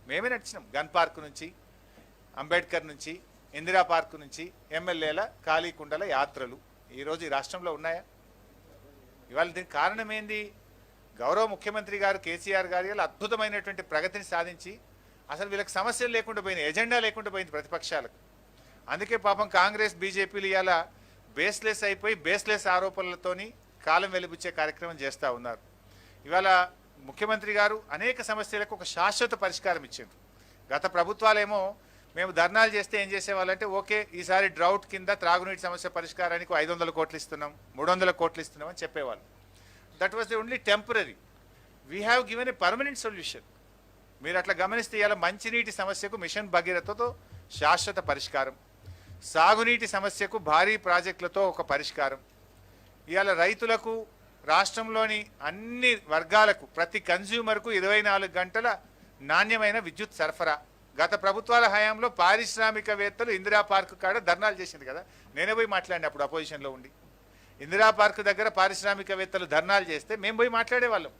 మేమే నడిచినాం. గన్ పార్క్ నుంచి, అంబేద్కర్ నుంచి, ఇందిరా పార్క్ నుంచి ఎమ్మెల్యేల ఖాళీ కుండల యాత్రలు ఈరోజు ఈ రాష్ట్రంలో ఉన్నాయా? ఇవాళ దీనికి కారణం ఏంది? గౌరవ ముఖ్యమంత్రి గారు కేసీఆర్ గారు ఇలా అద్భుతమైనటువంటి ప్రగతిని సాధించి అసలు వీళ్ళకి సమస్యలు లేకుండా పోయినాయి, ఎజెండా లేకుండా పోయింది ప్రతిపక్షాలకు. అందుకే పాపం కాంగ్రెస్ బీజేపీలు ఇలా బేస్లెస్ అయిపోయి బేస్లెస్ ఆరోపణలతోని కాలం వెలిబుచ్చే కార్యక్రమం చేస్తూ ఉన్నారు. ఇవాళ ముఖ్యమంత్రి గారు అనేక సమస్యలకు ఒక శాశ్వత పరిష్కారం ఇచ్చిండ్రు. గత ప్రభుత్వాలేమో మేము ధర్నాలు చేస్తే ఏం చేసేవాళ్ళంటే ఓకే ఈసారి డ్రౌట్ కింద త్రాగునీటి సమస్య పరిష్కారానికి 500 కోట్లు ఇస్తున్నాం, 300 కోట్లు ఇస్తున్నాం అని చెప్పేవాళ్ళు. That was the only temporary. We have given a permanent solution. మీరు అట్లా గమనిస్తే ఇవాళ మంచినీటి సమస్యకు మిషన్ భగీరథతో శాశ్వత పరిష్కారం, సాగునీటి సమస్యకు భారీ ప్రాజెక్టులతో ఒక పరిష్కారం, ఇవాళ రైతులకు, రాష్ట్రంలోని అన్ని వర్గాలకు, ప్రతి కన్జ్యూమర్కు 24 గంటల నాణ్యమైన విద్యుత్ సరఫరా. గత ప్రభుత్వాల హయాంలో పారిశ్రామికవేత్తలు ఇందిరా పార్క్ కాడ ధర్నాలు చేసింది కదా, నేనే పోయి మాట్లాడిన అప్పుడు అపోజిషన్లో ఉండి. ఇందిరా పార్క్ దగ్గర పారిశ్రామికవేత్తలు ధర్నాలు చేస్తే మేము పోయి మాట్లాడేవాళ్ళం.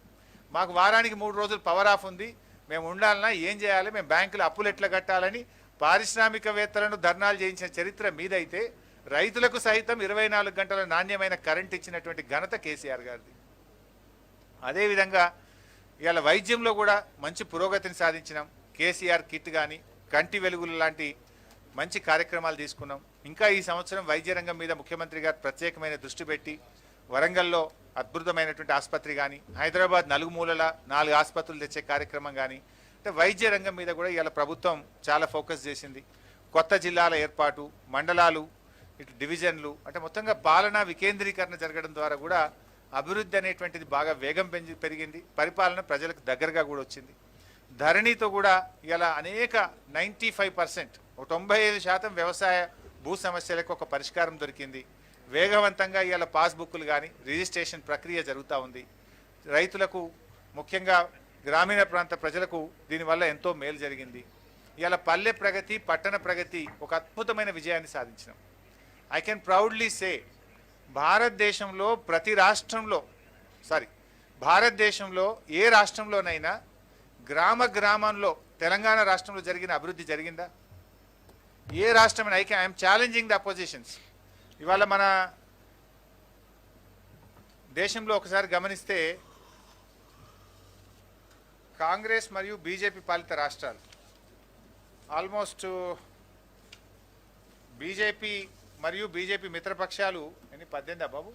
మాకు వారానికి 3 రోజులు పవర్ ఆఫ్ ఉంది, మేము ఉండాలన్నా ఏం చేయాలి, మేము బ్యాంకులు అప్పులు ఎట్లా కట్టాలని పారిశ్రామికవేత్తలను ధర్నాలు చేయించిన చరిత్ర మీదైతే రైతులకు సైతం 24 గంటల నాణ్యమైన కరెంట్ ఇచ్చినటువంటి ఘనత కేసీఆర్ గారిది. అదేవిధంగా ఇవాళ వైద్యంలో కూడా మంచి పురోగతిని సాధించినాం. కేసీఆర్ కిట్ కానీ, కంటి వెలుగులు లాంటి మంచి కార్యక్రమాలు తీసుకున్నాం. ఇంకా ఈ సంవత్సరం వైద్య రంగం మీద ముఖ్యమంత్రి గారు ప్రత్యేకమైన దృష్టి పెట్టి వరంగల్లో అద్భుతమైనటువంటి ఆసుపత్రి కానీ, హైదరాబాద్ నలుగుమూలల 4 ఆసుపత్రులు తెచ్చే కార్యక్రమం కానీ, అంటే వైద్య రంగం మీద కూడా ఇవాళ ప్రభుత్వం చాలా ఫోకస్ చేసింది. కొత్త జిల్లాల ఏర్పాటు, మండలాలు, ఇటు డివిజన్లు, అంటే మొత్తంగా పాలనా వికేంద్రీకరణ జరగడం ద్వారా కూడా అభివృద్ధి అనేటువంటిది బాగా వేగం పెరిగింది. పరిపాలన ప్రజలకు దగ్గరగా కూడా వచ్చింది. ధరణితో కూడా ఇలా అనేక 95%, 95% వ్యవసాయ భూ సమస్యలకు ఒక పరిష్కారం దొరికింది. వేగవంతంగా ఇవాళ పాస్బుక్లు కానీ రిజిస్ట్రేషన్ ప్రక్రియ జరుగుతూ ఉంది. రైతులకు, ముఖ్యంగా గ్రామీణ ప్రాంత ప్రజలకు దీనివల్ల ఎంతో మేలు జరిగింది. ఇవాళ పల్లె ప్రగతి పట్టణ ప్రగతి ఒక అద్భుతమైన విజయాన్ని సాధించినాం. ఐ కెన్ ప్రౌడ్లీ సే భారతదేశంలో ప్రతి రాష్ట్రంలో భారతదేశంలో ఏ రాష్ట్రంలోనైనా గ్రామంలో తెలంగాణ రాష్ట్రంలో జరిగిన అభివృద్ధి జరిగిందా? ఏ రాష్ట్రమైనా ఐఎమ్ ఛాలెంజింగ్ ద అపోజిషన్స్. ఇవాళ మన దేశంలో ఒకసారి గమనిస్తే కాంగ్రెస్ మరియు బీజేపీ పాలిత రాష్ట్రాలు ఆల్మోస్ట్ బీజేపీ మరియు బీజేపీ మిత్రపక్షాలు 18 బాబు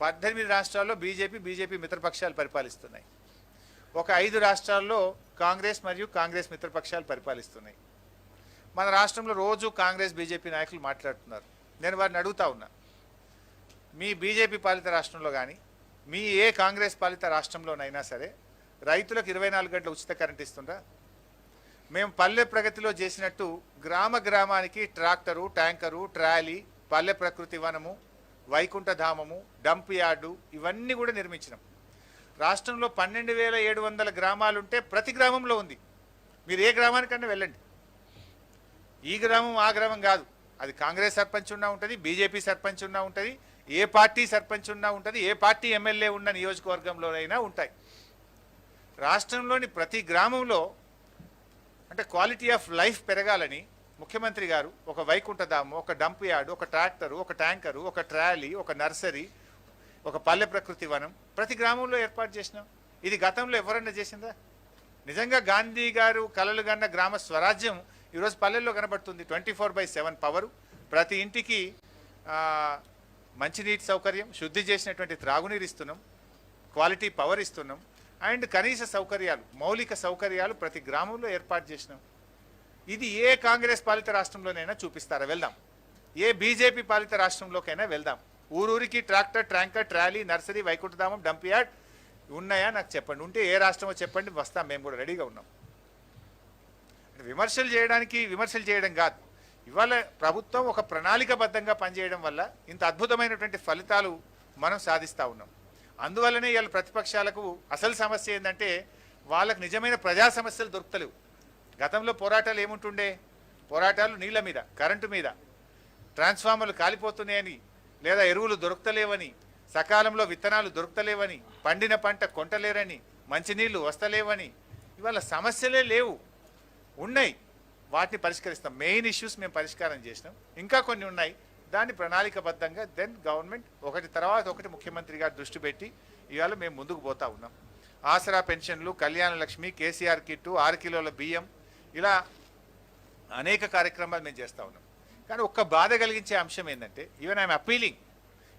18 రాష్ట్రాల్లో బీజేపీ మిత్రపక్షాలు పరిపాలిస్తున్నాయి. ఒక 5 రాష్ట్రాల్లో కాంగ్రెస్ మరియు కాంగ్రెస్ మిత్రపక్షాలు పరిపాలిస్తున్నాయి. మన రాష్ట్రంలో రోజు కాంగ్రెస్ బీజేపీ నాయకులు మాట్లాడుతున్నారు. నేను వారిని అడుగుతా ఉన్నా, మీ బీజేపీ పాలిత రాష్ట్రంలో కానీ మీ ఏ కాంగ్రెస్ పాలిత రాష్ట్రంలోనైనా సరే రైతులకు 24 గంటల ఉచిత కరెంట్ ఇస్తుందా? మేము పల్లె ప్రగతిలో చేసినట్టు గ్రామానికి ట్రాక్టరు, ట్యాంకరు, ట్రాలీ, పల్లె ప్రకృతి వనము, వైకుంఠధామము, డంప్ యార్డు ఇవన్నీ కూడా నిర్మించినాం. రాష్ట్రంలో 12,700 గ్రామాలుంటే ప్రతి గ్రామంలో ఉంది. మీరు ఏ గ్రామానికన్నా వెళ్ళండి. ఈ గ్రామం ఆ గ్రామం కాదు, అది కాంగ్రెస్ సర్పంచ్ ఉన్నా ఉంటుంది, బీజేపీ సర్పంచ్ ఉన్నా ఉంటుంది, ఏ పార్టీ సర్పంచ్ ఉన్నా ఉంటుంది, ఏ పార్టీ ఎమ్మెల్యే ఉన్న నియోజకవర్గంలోనైనా ఉంటాయి. రాష్ట్రంలోని ప్రతి గ్రామంలో అంటే క్వాలిటీ ఆఫ్ లైఫ్ పెరగాలని ముఖ్యమంత్రి గారు ఒక వైకుంఠధామం, ఒక డంప్ యార్డు, ఒక ట్రాక్టరు, ఒక ట్యాంకరు, ఒక ట్రాలీ, ఒక నర్సరీ, ఒక పల్లె ప్రకృతి వనం ప్రతి గ్రామంలో ఏర్పాటు చేసినాం. ఇది గతంలో ఎవరన్నా చేసిందా? నిజంగా గాంధీ గారు కలలు కన్న గ్రామ స్వరాజ్యం ఈరోజు పల్లెల్లో కనబడుతుంది. 24/7 పవరు, ప్రతి ఇంటికి మంచినీటి సౌకర్యం, శుద్ధి చేసినటువంటి త్రాగునీరు ఇస్తున్నాం, క్వాలిటీ పవర్ ఇస్తున్నాం, అండ్ కనీస సౌకర్యాలు, మౌలిక సౌకర్యాలు ప్రతి గ్రామంలో ఏర్పాటు చేసినాం. ఇది ఏ కాంగ్రెస్ పాలిత రాష్ట్రంలోనైనా చూపిస్తారా? వెళ్దాం. ఏ బీజేపీ పాలిత రాష్ట్రంలోకైనా వెళ్దాం. ఊరూరికి ట్రాక్టర్, ట్యాంకర్, ట్రాలీ, నర్సరీ, వైకుంఠధామం, డంప్ యార్డ్ ఉన్నాయా నాకు చెప్పండి. ఉంటే ఏ రాష్ట్రమో చెప్పండి, వస్తాం, మేము కూడా రెడీగా ఉన్నాం. విమర్శలు చేయడం కాదు. ఇవాళ ప్రభుత్వం ఒక ప్రణాళికబద్ధంగా పనిచేయడం వల్ల ఇంత అద్భుతమైనటువంటి ఫలితాలు మనం సాధిస్తూ ఉన్నాం. అందువల్లనే ఇవాళ ప్రతిపక్షాలకు అసలు సమస్య ఏంటంటే వాళ్ళకు నిజమైన ప్రజా సమస్యలు దొరుకుతలేవు. గతంలో పోరాటాలు ఏముంటుండే? పోరాటాలు నీళ్ల మీద, కరెంటు మీద, ట్రాన్స్ఫార్మర్లు కాలిపోతున్నాయని, లేదా ఎరువులు దొరుకుతలేవని, సకాలంలో విత్తనాలు దొరుకుతలేవని, పండిన పంట కొంటలేరని, మంచినీళ్లు వస్తలేవని. ఇవాళ సమస్యలే లేవు, ఉన్నాయి. వాటిని పరిష్కరిస్తాం. మెయిన్ ఇష్యూస్ మేము పరిష్కారం చేసినాం. ఇంకా కొన్ని ఉన్నాయి, దాన్ని ప్రణాళికబద్ధంగా దెన్ గవర్నమెంట్ ఒకటి తర్వాత ఒకటి ముఖ్యమంత్రి గారు దృష్టి పెట్టి ఇవాళ మేము ముందుకు పోతా ఉన్నాం. ఆసరా పెన్షన్లు, కళ్యాణ లక్ష్మి, కేసీఆర్ కిట్టు, 6 కిలోల బియ్యం, ఇలా అనేక కార్యక్రమాలు మేము చేస్తూ ఉన్నాం. కానీ ఒక్క బాధ కలిగించే అంశం ఏంటంటే, ఈవెన్ ఐఎమ్ అపీలింగ్,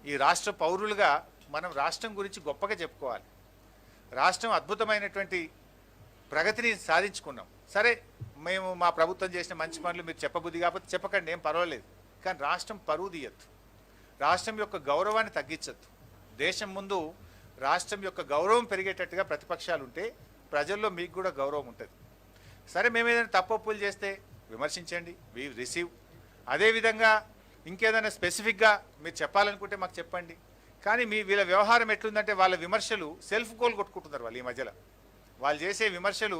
ఈ రాష్ట్ర పౌరులుగా మనం రాష్ట్రం గురించి గొప్పగా చెప్పుకోవాలి. రాష్ట్రం అద్భుతమైనటువంటి ప్రగతిని సాధించుకున్నాం. సరే, మేము మా ప్రభుత్వం చేసిన మంచి పనులు మీరు చెప్పబుద్ధి కాకపోతే చెప్పకండి, ఏం పర్వాలేదు. కానీ రాష్ట్రం పరువు తీయద్దు, రాష్ట్రం యొక్క గౌరవాన్ని తగ్గించద్దు. దేశం ముందు రాష్ట్రం యొక్క గౌరవం పెరిగేటట్టుగా ప్రతిపక్షాలు ఉంటే ప్రజల్లో మీకు కూడా గౌరవం ఉంటుంది. సరే, మేము ఏదైనా తప్పులు చేస్తే విమర్శించండి, వి రిసీవ్. అదేవిధంగా ఇంకేదైనా స్పెసిఫిక్గా మీరు చెప్పాలనుకుంటే మాకు చెప్పండి. కానీ వీళ్ళ వ్యవహారం ఎట్లుందంటే, వాళ్ళ విమర్శలు సెల్ఫ్ గోల్ కొట్టుకుంటున్నారు. వాళ్ళు ఈ మధ్యలో వాళ్ళు చేసే విమర్శలు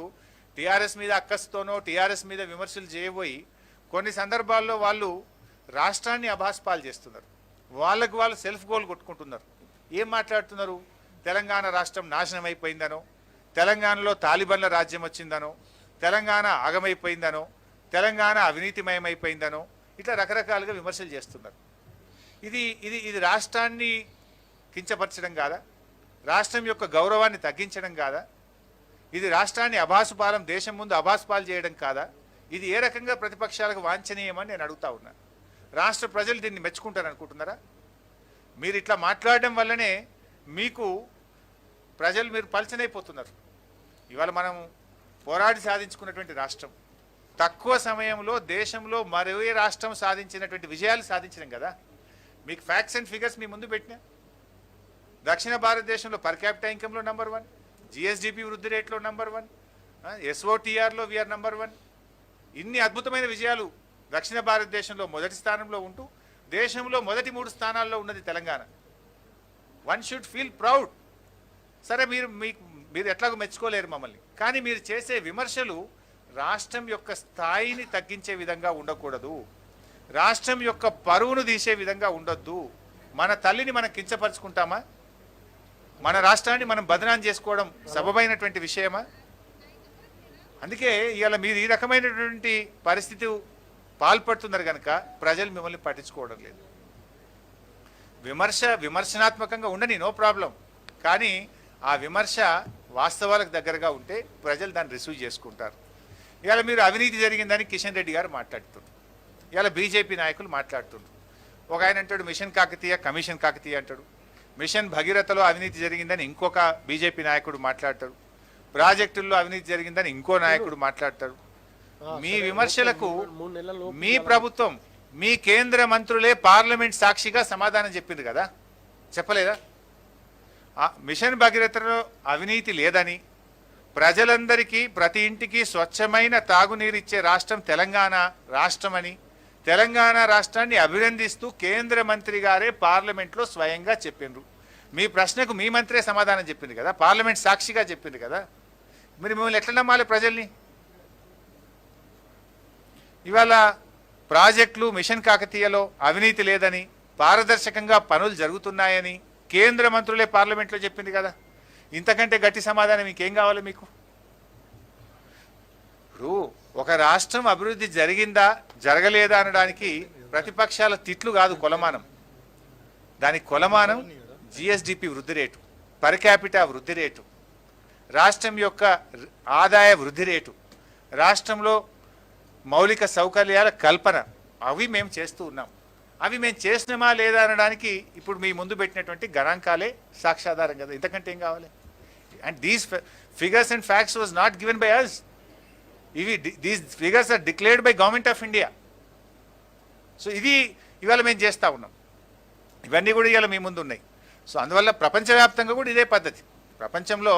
టీఆర్ఎస్ మీద అక్కస్తోనో టీఆర్ఎస్ మీద విమర్శలు చేయబోయి కొన్ని సందర్భాల్లో వాళ్ళు రాష్ట్రాన్ని అభాస్పాలు చేస్తున్నారు. వాళ్ళకు వాళ్ళు సెల్ఫ్ గోల్ కొట్టుకుంటున్నారు. ఏం మాట్లాడుతున్నారు? తెలంగాణ రాష్ట్రం నాశనం అయిపోయిందనో, తెలంగాణలో తాలిబన్ల రాజ్యం వచ్చిందనో, తెలంగాణ ఆగమైపోయిందనో, తెలంగాణ అవినీతిమయమైపోయిందనో, ఇట్లా రకరకాలుగా విమర్శలు చేస్తున్నారు. ఇది రాష్ట్రాన్ని కించపరచడం కాదా? రాష్ట్రం యొక్క గౌరవాన్ని తగ్గించడం కాదా? ఇది రాష్ట్రాన్ని అభాసుపాలం, దేశం ముందు అభాసుపాలు చేయడం కాదా? ఇది ఏ రకంగా ప్రతిపక్షాలకు వాంఛనీయమని నేను అడుగుతా ఉన్నా. రాష్ట్ర ప్రజలు దీన్ని మెచ్చుకుంటారనుకుంటున్నారా? మీరు ఇట్లా మాట్లాడడం వల్లనే మీకు ప్రజలు మీరు పలచనైపోతున్నారు. ఇవాళ మనం పోరాడి సాధించుకున్నటువంటి రాష్ట్రం, తక్కువ సమయంలో దేశంలో మరో ఏ రాష్ట్రం సాధించినటువంటి విజయాలు సాధించడం కదా. మీకు ఫ్యాక్ట్స్ అండ్ ఫిగర్స్ మీ ముందు పెట్టినా. దక్షిణ భారతదేశంలో పర్ క్యాపిటల్ ఇన్కంలో నంబర్ 1, జిఎస్డిపి వృద్ధి రేట్లో నంబర్ 1, ఎస్ఓటీఆర్లో వీఆర్ నంబర్ 1. ఇన్ని అద్భుతమైన విజయాలు దక్షిణ భారతదేశంలో మొదటి స్థానంలో ఉంటూ దేశంలో మొదటి 3 స్థానాల్లో ఉన్నది Telangana. One should feel proud. సరే, మీరు ఎట్లాగో మెచ్చుకోలేరు మమ్మల్ని, కానీ మీరు చేసే విమర్శలు రాష్ట్రం యొక్క స్థాయిని తగ్గించే విధంగా ఉండకూడదు, రాష్ట్రం యొక్క పరువును తీసే విధంగా ఉండొద్దు. మన తల్లిని మనం కించపరుచుకుంటామా? మన రాష్ట్రాన్ని మనం బదనాం చేసుకోవడం సబబైనటువంటి విషయమా? అందుకే ఇవాళ మీరు ఈ రకమైనటువంటి పరిస్థితి పాల్పడుతున్నారు కనుక ప్రజలు మిమ్మల్ని పట్టించుకోవడం లేదు. విమర్శనాత్మకంగా ఉండని, నో ప్రాబ్లం, కానీ ఆ విమర్శ వాస్తవాలకు దగ్గరగా ఉంటే ప్రజలు దాన్ని రిసీవ్ చేసుకుంటారు. ఇవాళ మీరు అవినీతి జరిగిందని కిషన్ రెడ్డి గారు మాట్లాడుతున్నారు, ఇవాళ బీజేపీ నాయకులు మాట్లాడుతున్నారు. ఒక ఆయన అంటాడు మిషన్ కాకతీయ కమిషన్ కాకతీయ అంటాడు, మిషన్ భగీరథలో అవినీతి జరిగిందని ఇంకొక బీజేపీ నాయకుడు మాట్లాడతాడు, ప్రాజెక్టుల్లో అవినీతి జరిగిందని ఇంకో నాయకుడు మాట్లాడతాడు. మీ విమర్శలకు మీ ప్రభుత్వం, మీ కేంద్ర మంత్రులే పార్లమెంట్ సాక్షిగా సమాధానం చెప్పింది కదా, చెప్పలేదా? మిషన్ భగీరథలో అవినీతి లేదని, ప్రజలందరికీ ప్రతి ఇంటికి స్వచ్ఛమైన తాగునీరు ఇచ్చే రాష్ట్రం తెలంగాణ రాష్ట్రమని, తెలంగాణ రాష్ట్రాన్ని అభినందిస్తూ కేంద్ర మంత్రి గారే పార్లమెంట్లో స్వయంగా చెప్పిండ్రు. మీ ప్రశ్నకు మీ మంత్రే సమాధానం చెప్పింది కదా, పార్లమెంట్ సాక్షిగా చెప్పింది కదా. మరి మిమ్మల్ని ఎట్లా నమ్మాలి ప్రజల్ని? ఇవాళ ప్రాజెక్టులు మిషన్ కాకతీయలో అవినీతి లేదని, పారదర్శకంగా పనులు జరుగుతున్నాయని కేంద్ర మంత్రులే పార్లమెంట్లో చెప్పింది కదా. ఇంతకంటే గట్టి సమాధానం ఇంకేం కావాలి మీకు? ఇప్పుడు ఒక రాష్ట్రం అభివృద్ధి జరిగిందా జరగలేదా అనడానికి ప్రతిపక్షాల తిట్లు కాదు కొలమానం. దానికి కొలమానం జిఎస్డిపి వృద్ధి రేటు, పర్ క్యాపిటా వృద్ధి రేటు, రాష్ట్రం యొక్క ఆదాయ వృద్ధి రేటు, రాష్ట్రంలో మౌలిక సౌకర్యాల కల్పన, అవి మేము చేస్తూ ఉన్నాం. అవి మేము చేసినామా లేదా అనడానికి ఇప్పుడు మీ ముందు పెట్టినటువంటి గణాంకాలే సాక్ష్యాధారం కదా. ఇంతకంటే ఏం కావాలి? And these figures and facts was not given by us. These figures are declared by government of India. So ఇది ఇవాళ మేము చేస్తూ ఉన్నాం, ఇవన్నీ కూడా ఇవాళ మీ ముందు ఉన్నాయి. సో అందువల్ల ప్రపంచవ్యాప్తంగా కూడా ఇదే పద్ధతి. ప్రపంచంలో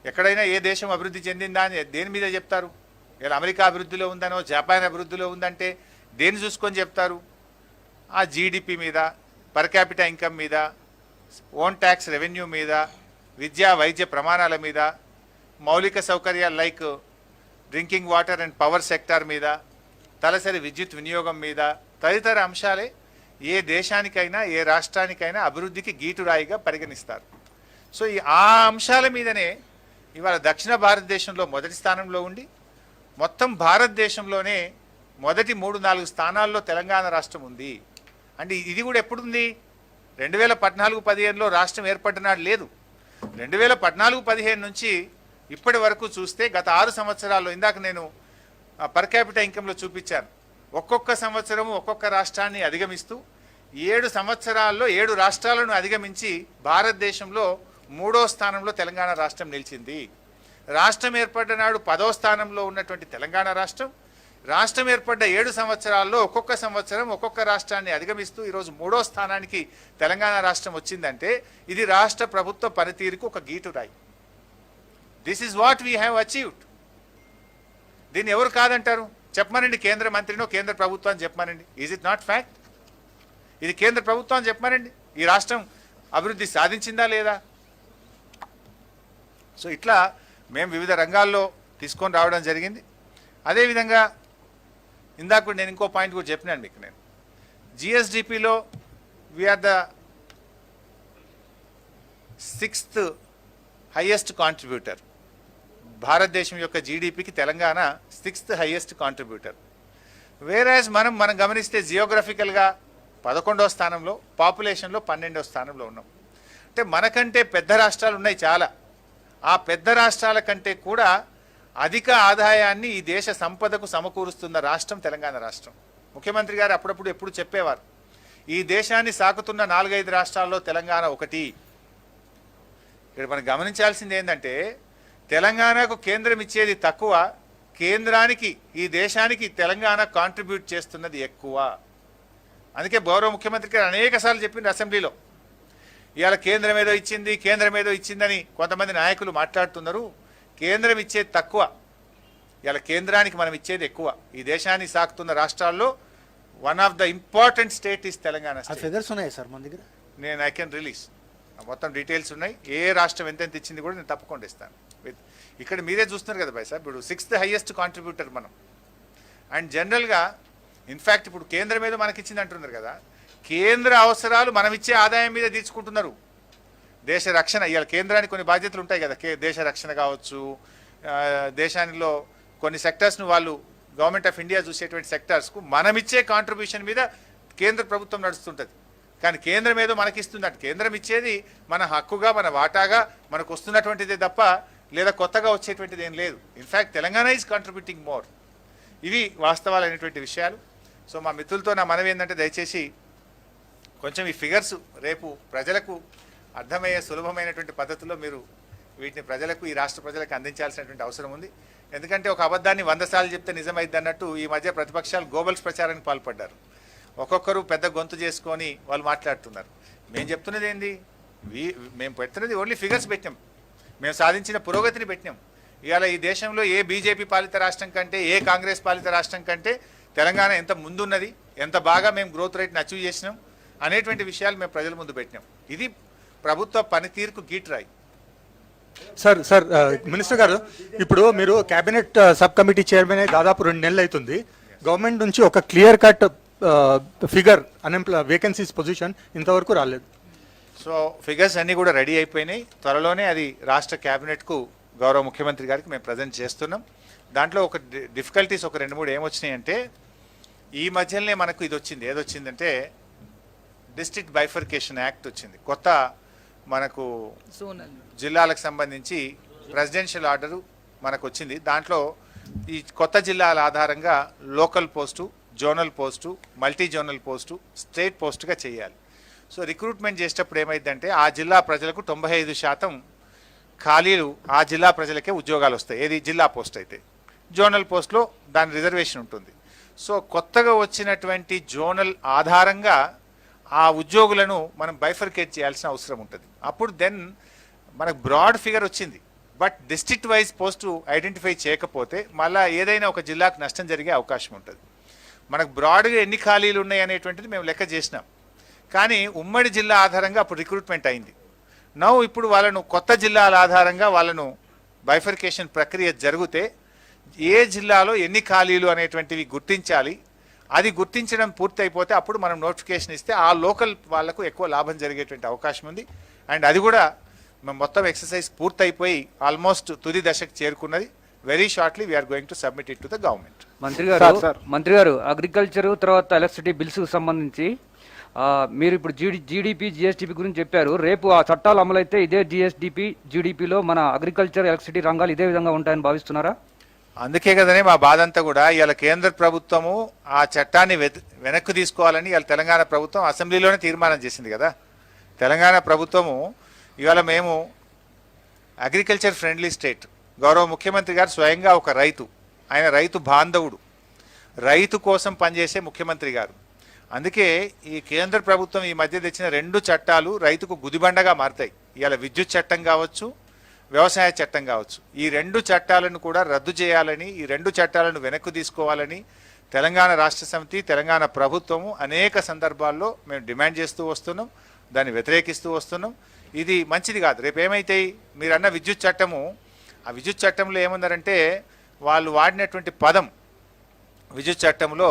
ఎక్కడైనా ఏ దేశం అభివృద్ధి చెందిందా అని దేని మీద చెప్తారు? ఇలా అమెరికా అభివృద్ధిలో ఉందనో జపాన్ అభివృద్ధిలో ఉందంటే దేన్ని చూసుకొని చెప్తారు? ఆ జీడిపి మీద, పర్ క్యాపిటా ఇన్కమ్ మీద, ఓన్ ట్యాక్స్ రెవెన్యూ మీద, విద్యా వైద్య ప్రమాణాల మీద, మౌలిక సౌకర్యాలు like drinking water and power sector మీద, తలసరి విద్యుత్ వినియోగం మీద తదితర అంశాలే ఏ దేశానికైనా ఏ రాష్ట్రానికైనా అభివృద్ధికి గీటురాయిగా పరిగణిస్తారు. సో ఆ అంశాల మీదనే ఇవాళ దక్షిణ భారతదేశంలో మొదటి స్థానంలో ఉండి మొత్తం భారతదేశంలోనే మొదటి 3-4 స్థానాల్లో తెలంగాణ రాష్ట్రం ఉంది. అంటే ఇది కూడా ఎప్పుడుంది? 2014-15లో రాష్ట్రం ఏర్పడినాడు లేదు. 2014-15 నుంచి ఇప్పటి వరకు చూస్తే గత 6 సంవత్సరాల్లో, ఇందాక నేను పర్ క్యాపిటా ఇన్కంలో చూపించాను, ఒక్కొక్క సంవత్సరము ఒక్కొక్క రాష్ట్రాన్ని అధిగమిస్తూ 7 సంవత్సరాల్లో 7 రాష్ట్రాలను అధిగమించి భారతదేశంలో 3వ స్థానంలో తెలంగాణ రాష్ట్రం నిలిచింది. రాష్ట్రం ఏర్పడ్డ నాడు 10వ స్థానంలో ఉన్నటువంటి తెలంగాణ రాష్ట్రం రాష్ట్రం ఏర్పడ్డ 7 సంవత్సరాల్లో ఒక్కొక్క సంవత్సరం ఒక్కొక్క రాష్ట్రాన్ని అధిగమిస్తూ ఈరోజు 3వ స్థానానికి తెలంగాణ రాష్ట్రం వచ్చిందంటే ఇది రాష్ట్ర ప్రభుత్వ పనితీరుకు ఒక గీటురాయి. This is what we have achieved. దీన్ని ఎవరు కాదంటారు? చెప్పమనండి, కేంద్ర మంత్రినో కేంద్ర ప్రభుత్వాన్ని చెప్పమనండి. Is it not fact? ఇది కేంద్ర ప్రభుత్వాన్ని చెప్పమనండి, ఈ రాష్ట్రం అభివృద్ధి సాధించిందా లేదా? సో ఇట్లా మేము వివిధ రంగాల్లో తీసుకొని రావడం జరిగింది. అదేవిధంగా ఇందాక నేను ఇంకో పాయింట్ కూడా చెప్పినాను మీకు. నేను జిఎస్డిపిలో we are the 6th highest contributor. భారతదేశం యొక్క జీడిపికి Telangana 6th highest contributor. Whereas మనం గమనిస్తే జియోగ్రఫికల్గా 11వ స్థానంలో, పాపులేషన్లో 12వ స్థానంలో ఉన్నాం. అంటే మనకంటే పెద్ద రాష్ట్రాలు ఉన్నాయి చాలా. ఆ పెద్ద రాష్ట్రాల కంటే కూడా అధిక ఆదాయాన్ని ఈ దేశ సంపదకు సమకూరుస్తున్న రాష్ట్రం తెలంగాణ రాష్ట్రం. ముఖ్యమంత్రి గారు అప్పుడప్పుడు ఎప్పుడు చెప్పేవారు, ఈ దేశాన్ని సాకుతున్న 4-5 రాష్ట్రాల్లో తెలంగాణ ఒకటి. ఇక్కడ మనం గమనించాల్సింది ఏంటంటే తెలంగాణకు కేంద్రం ఇచ్చేది తక్కువ, కేంద్రానికి ఈ దేశానికి తెలంగాణ కాంట్రిబ్యూట్ చేస్తున్నది ఎక్కువ. అందుకే గౌరవ ముఖ్యమంత్రి గారు అనేక సార్లు చెప్పింది అసెంబ్లీలో, ఇవాళ కేంద్రం ఏదో ఇచ్చింది కేంద్రం ఏదో ఇచ్చిందని కొంతమంది నాయకులు మాట్లాడుతున్నారు. కేంద్రం ఇచ్చేది తక్కువ, ఇలా కేంద్రానికి మనం ఇచ్చేది ఎక్కువ. ఈ దేశాన్ని సాకుతున్న రాష్ట్రాల్లో one of the important state is Telangana. Figures ఉన్నాయి సార్ మన దగ్గర, నేను ఐ కెన్ రిలీజ్, మొత్తం డీటెయిల్స్ ఉన్నాయి. ఏ రాష్ట్రం ఎంతెంత ఇచ్చింది కూడా నేను తప్పకుండా ఇస్తాను. ఇక్కడ మీరే చూస్తున్నారు కదా భాయ్ సార్, ఇప్పుడు 6th హైయెస్ట్ కాంట్రిబ్యూటర్ మనం. అండ్ జనరల్గా ఇన్ఫ్యాక్ట్ ఇప్పుడు కేంద్రం ఏదో మనకిచ్చింది అంటున్నారు కదా, కేంద్ర అవసరాలు మనం ఇచ్చే ఆదాయం మీద తీర్చుకుంటున్నారు. దేశ రక్షణ, ఇవాళ కేంద్రానికి కొన్ని బాధ్యతలు ఉంటాయి కదా, దేశ రక్షణ కావచ్చు, దేశానిలో కొన్ని సెక్టర్స్ను వాళ్ళు గవర్నమెంట్ ఆఫ్ ఇండియా చూసేటువంటి సెక్టర్స్కు మనం ఇచ్చే కాంట్రిబ్యూషన్ మీద కేంద్ర ప్రభుత్వం నడుస్తుంటుంది. కానీ కేంద్రం ఏదో మనకిస్తుందంట, కేంద్రం ఇచ్చేది మన హక్కుగా, మన వాటాగా మనకు వస్తున్నటువంటిదే తప్ప లేదా కొత్తగా వచ్చేటువంటిది ఏం లేదు. In fact Telangana is contributing more. ఇవి వాస్తవాలైనటువంటి విషయాలు. సో మా మిత్రులతో నా మనవి ఏంటంటే దయచేసి కొంచెం ఈ ఫిగర్స్ రేపు ప్రజలకు అర్థమయ్యే సులభమైనటువంటి పద్ధతిలో మీరు వీటిని ప్రజలకు, ఈ రాష్ట్ర ప్రజలకు అందించాల్సినటువంటి అవసరం ఉంది. ఎందుకంటే ఒక అబద్ధాన్ని 100 సార్లు చెప్తే నిజమైద్ది అన్నట్టు ఈ మధ్య ప్రతిపక్షాలు గోబల్స్ ప్రచారానికి పాల్పడ్డారు. ఒక్కొక్కరు పెద్ద గొంతు చేసుకొని వాళ్ళు మాట్లాడుతున్నారు. మేము చెప్తున్నది ఏంది, మేము పెడుతున్నది ఓన్లీ ఫిగర్స్ పెట్టినాం, మేము సాధించిన పురోగతిని పెట్టినాం. ఇవాళ ఈ దేశంలో ఏ బీజేపీ పాలిత రాష్ట్రం కంటే, ఏ కాంగ్రెస్ పాలిత రాష్ట్రం కంటే తెలంగాణ ఎంత ముందున్నది, ఎంత బాగా మేము గ్రోత్ రేట్ని అచీవ్ చేసినాం అనేటువంటి విషయాలు మేము ప్రజల ముందు పెట్టినాం. ఇది ప్రభుత్వ పనితీరుకు గీట్రాయి. సార్ మినిస్టర్ గారు, ఇప్పుడు మీరు కేబినెట్ సబ్ కమిటీ చైర్మన్ అయి దాదాపు 2 నెలలు అవుతుంది. గవర్నమెంట్ నుంచి ఒక clear cut figure vacancies position ఇంతవరకు రాలేదు. సో ఫిగర్స్ అన్నీ కూడా రెడీ అయిపోయినాయి. త్వరలోనే అది రాష్ట్ర క్యాబినెట్కు గౌరవ ముఖ్యమంత్రి గారికి మేము ప్రజెంట్ చేస్తున్నాం. దాంట్లో ఒక డిఫికల్టీస్ ఒక 2-3 ఏమొచ్చినాయి అంటే, ఈ మధ్యలోనే మనకు ఇది వచ్చింది, ఏదొచ్చిందంటే డిస్ట్రిక్ట్ బైఫర్కేషన్ యాక్ట్ వచ్చింది. కొత్త మనకు zonal. జిల్లాలకు సంబంధించి ప్రెసిడెన్షియల్ ఆర్డరు మనకు వచ్చింది. దాంట్లో ఈ కొత్త జిల్లాల ఆధారంగా local post, zonal post, multi zonal post, state పోస్టుగా చేయాలి. సో రిక్రూట్మెంట్ చేసేటప్పుడు ఏమైందంటే ఆ జిల్లా ప్రజలకు 95% ఖాళీలు ఆ జిల్లా ప్రజలకే ఉద్యోగాలు వస్తాయి. ఏది జిల్లా పోస్ట్ అయితే, జోనల్ పోస్ట్లో దాని రిజర్వేషన్ ఉంటుంది. సో కొత్తగా వచ్చినటువంటి జోనల్ ఆధారంగా ఆ ఉద్యోగులను మనం బైఫర్కేట్ చేయాల్సిన అవసరం ఉంటుంది. అప్పుడు దెన్ మనకు బ్రాడ్ ఫిగర్ వచ్చింది. But district wise post identify చేయకపోతే మళ్ళీ ఏదైనా ఒక జిల్లాకు నష్టం జరిగే అవకాశం ఉంటుంది. మనకు బ్రాడ్గా ఎన్ని ఖాళీలు ఉన్నాయి అనేటువంటిది మేము లెక్క చేసినాం. కానీ ఉమ్మడి జిల్లా ఆధారంగా అప్పుడు రిక్రూట్మెంట్ అయింది. ఇప్పుడు వాళ్ళను కొత్త జిల్లాల ఆధారంగా వాళ్ళను బైఫర్కేషన్ ప్రక్రియ జరిగితే ఏ జిల్లాలో ఎన్ని ఖాళీలు అనేటువంటివి గుర్తించాలి. అది గుర్తించడం పూర్తి అయిపోతే అప్పుడు మనం నోటిఫికేషన్ ఇస్తే ఆ లోకల్ వాళ్లకు ఎక్కువ లాభం జరిగేటువంటి అవకాశం ఉంది. అండ్ అది కూడా మొత్తం ఎక్సర్సైజ్ పూర్తయిపోయి ఆల్మోస్ట్ తుది దశకు చేరుకున్నది. Very shortly we are going to submit it to the government. మంత్రి గారు అగ్రికల్చర్ తర్వాత ఎలక్ట్రిసిటీ బిల్స్ సంబంధించి మీరు ఇప్పుడు జీడిపి జిఎస్డిపి గురించి చెప్పారు. రేపు ఆ చట్టాలు అమలైతే ఇదే జీడిపిలో మన అగ్రికల్చర్ ఎలక్ట్రిసిటీ రంగాలు ఇదే విధంగా ఉంటాయని భావిస్తున్నారా? అందుకే కదనే మా బాధ అంతా కూడా. ఇవాళ కేంద్ర ప్రభుత్వము ఆ చట్టాన్ని వెనక్కి తీసుకోవాలని ఇవాళ తెలంగాణ ప్రభుత్వం అసెంబ్లీలోనే తీర్మానం చేసింది కదా. తెలంగాణ ప్రభుత్వము ఇవాళ మేము అగ్రికల్చర్ ఫ్రెండ్లీ స్టేట్, గౌరవ ముఖ్యమంత్రి గారు స్వయంగా ఒక రైతు, ఆయన రైతు బాంధవుడు, రైతు కోసం పనిచేసే ముఖ్యమంత్రి గారు. అందుకే ఈ కేంద్ర ప్రభుత్వం ఈ మధ్య తెచ్చిన 2 చట్టాలు రైతుకు గుదిబండగా మారుతాయి. ఇవాళ విద్యుత్ చట్టం కావచ్చు, వ్యవసాయ చట్టం కావచ్చు, ఈ 2 చట్టాలను కూడా రద్దు చేయాలని, ఈ 2 చట్టాలను వెనక్కు తీసుకోవాలని తెలంగాణ రాష్ట్ర సమితి, తెలంగాణ ప్రభుత్వము అనేక సందర్భాల్లో మేము డిమాండ్ చేస్తూ వస్తున్నాం, దాన్ని వ్యతిరేకిస్తూ వస్తున్నాం. ఇది మంచిది కాదు. రేపు ఏమైతాయి, మీరు అన్న విద్యుత్ చట్టము, ఆ విద్యుత్ చట్టంలో ఏమన్నారంటే వాళ్ళు వాడినటువంటి పదం విద్యుత్ చట్టంలో